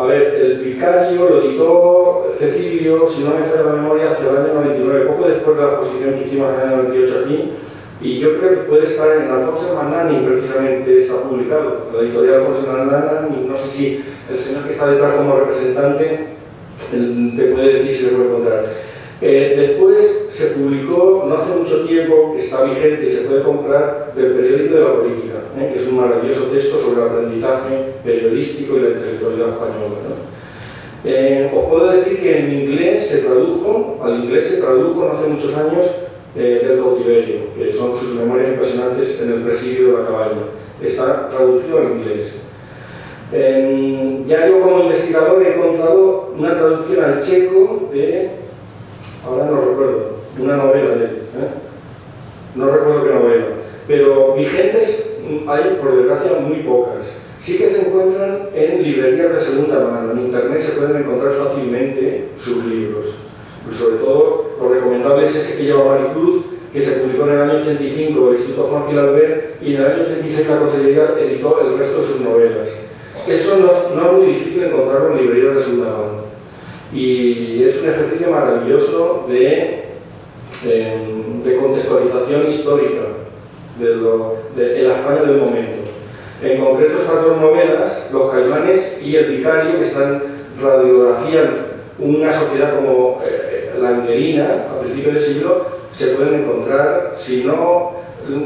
ver, el Vicario lo editó Cecilio, si no me falla la memoria, hacia el año 99, poco después de la exposición que hicimos en el año 98 aquí, y yo creo que puede estar en Alfonso Magnani, precisamente está publicado, la editorial Alfonso Magnani, no sé si el señor que está detrás como representante te puede decir si se puede encontrar. Después se publicó, no hace mucho tiempo, que está vigente y se puede comprar, del Periódico de la Política, que es un maravilloso texto sobre el aprendizaje periodístico y la intelectualidad española, ¿no? Os puedo decir que en inglés se tradujo, al inglés se tradujo no hace muchos años del cautiverio, que son sus memorias impresionantes en el presidio de la cabaña. Está traducido al inglés. Ya yo como investigador he encontrado una traducción al checo de, ahora no recuerdo, una novela de él, no recuerdo qué novela, pero vigentes hay, por desgracia, muy pocas. Sí que se encuentran en librerías de segunda mano, en internet se pueden encontrar fácilmente sus libros. Y sobre todo, lo recomendable es ese que lleva Maricruz, que se publicó en el año 85 por el Instituto Juan Gil-Albert, y en el año 86 la Consellería editó el resto de sus novelas. Eso no es muy difícil encontrarlo en librerías de segunda mano. Y es un ejercicio maravilloso de contextualización histórica de la España del momento. En concreto, estas dos novelas, Los Caimanes y El Vicario, que están radiografían una sociedad como la enguerina a principios del siglo, se pueden encontrar, si no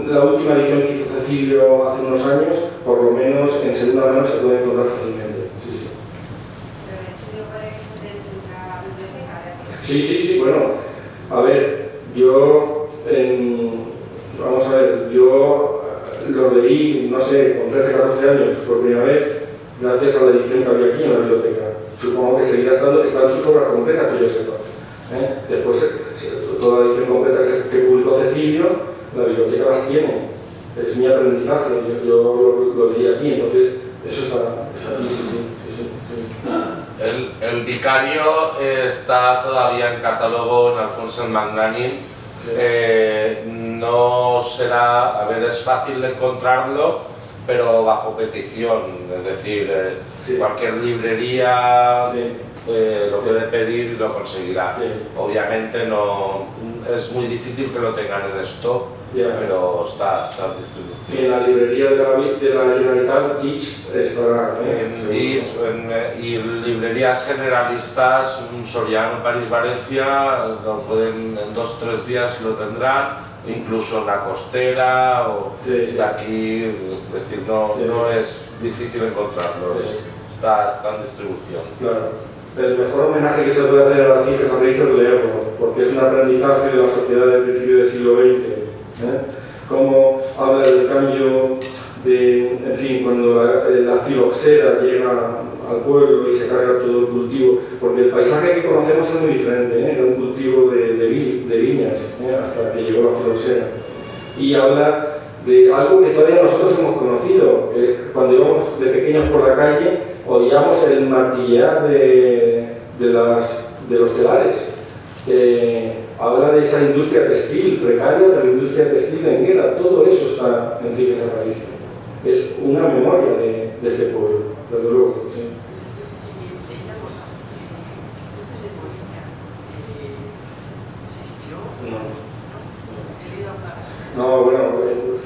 la última edición que hizo Cecilio hace unos años, por lo menos en segunda mano se pueden encontrar fácilmente. Sí, bueno, a ver, yo lo leí, no sé, con 13, 14 años por primera vez, gracias a la edición que había aquí en la biblioteca. Supongo que seguirá están sus obras completas, que yo sepa. Después, toda la edición completa que publicó Cecilio, la biblioteca las tiene. Es mi aprendizaje, yo lo leí aquí, entonces eso está aquí, sí. El Vicario está todavía en catálogo en Alfonso Magnani. No será, a ver, es fácil de encontrarlo, pero bajo petición, es decir, cualquier librería lo puede pedir y lo conseguirá. Obviamente no es muy difícil que lo tengan en stock, pero está en distribución. Y en la librería de la Generalitat estará. Y librerías generalistas, Soriano, París, Valencia, lo pueden en 2 o 3 días lo tendrán, incluso en la Costera o de aquí, es decir, no es difícil encontrarlo, está en distribución. Claro. El mejor homenaje que se puede hacer a la ciencia es leerlo, porque es un aprendizaje de la sociedad del principio del siglo XX. Cómo habla del cambio en fin, cuando la filoxera llega al pueblo y se carga todo el cultivo, porque el paisaje que conocemos es muy diferente, era un cultivo de viñas, hasta que llegó la filoxera. Y habla de algo que todavía nosotros hemos conocido, cuando íbamos de pequeños por la calle, oíamos el martillear de los telares. Habla de esa industria textil, precaria de la industria textil de Enguera, todo eso está en Ciencias Aparicio. Es una memoria de este pueblo, desde luego. Sí.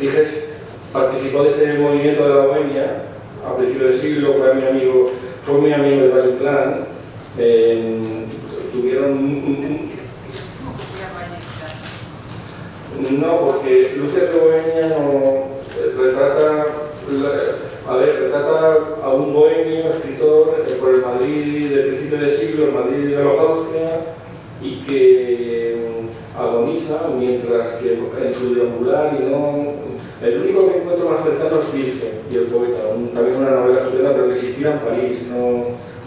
Giges participó de ese movimiento de la Bohemia a principios del siglo, fue muy amigo de Valle Inclán. Tuvieron no, porque Luces de Bohemia no retrata a un bohemio escritor por el Madrid del principio del siglo, el Madrid de los Austria, y que agoniza, mientras que en su deambular, y no... El único que encuentro más cercano es Circe, y el poeta, también una novela estupenda, pero que se inspira en París.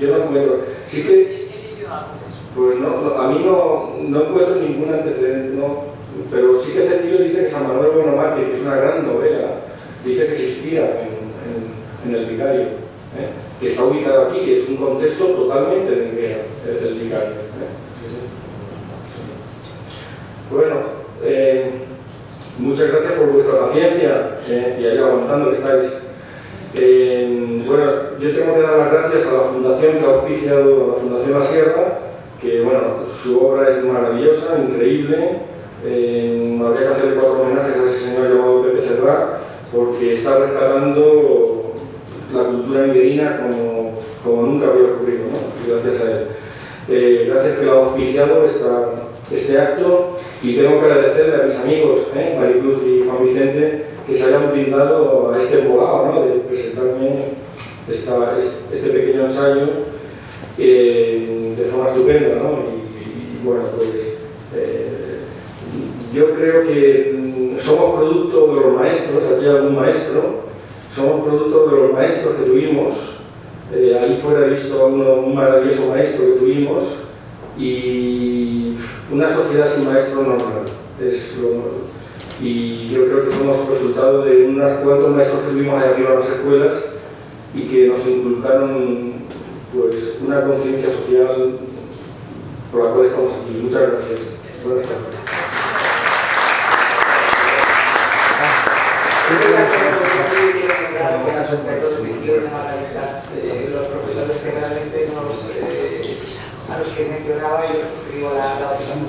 Yo no encuentro... Sí que... Pues a mí no encuentro ningún antecedente, pero sí que Cecilio dice que San Manuel Buenomarte, que es una gran novela, dice que se inspira en el Vicario, que está ubicado aquí, que es un contexto totalmente de Enguera, el Vicario. Bueno, muchas gracias por vuestra paciencia y ahí aguantando que estáis. Bueno, yo tengo que dar las gracias a la fundación que ha auspiciado, la Fundación La Sierra, que bueno, su obra es maravillosa, increíble. Habría que hacerle 4 homenajes a ese señor llamado Pepe Cerrá, porque está rescatando la cultura enguerina como nunca había ocurrido, ¿no? Gracias a él. Gracias que lo ha auspiciado este acto, y tengo que agradecerle a mis amigos, Maricruz y Juan Vicente, que se hayan brindado a este abogado, ¿no? De presentarme este pequeño ensayo de forma estupenda, ¿no? Y bueno, pues yo creo que somos producto de los maestros, aquí hay algún maestro, somos producto de los maestros que tuvimos, ahí fuera he visto un maravilloso maestro que tuvimos, y una sociedad sin maestro normal. Y yo creo que somos resultado de unos cuantos maestros que tuvimos allá arriba en las escuelas y que nos inculcaron pues una conciencia social por la cual estamos aquí. Muchas gracias. Buenas tardes. Los profesores que realmente a los que mencionaba, yo suscribo la opinión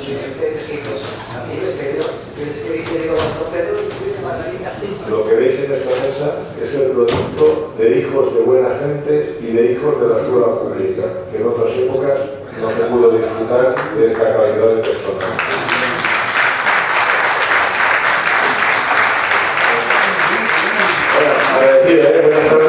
Lo que veis en esta mesa es el producto de hijos de buena gente y de hijos de la escuela pública, que en otras épocas no se pudo disfrutar de esta calidad de personas. Bueno, a decir, buenas tardes.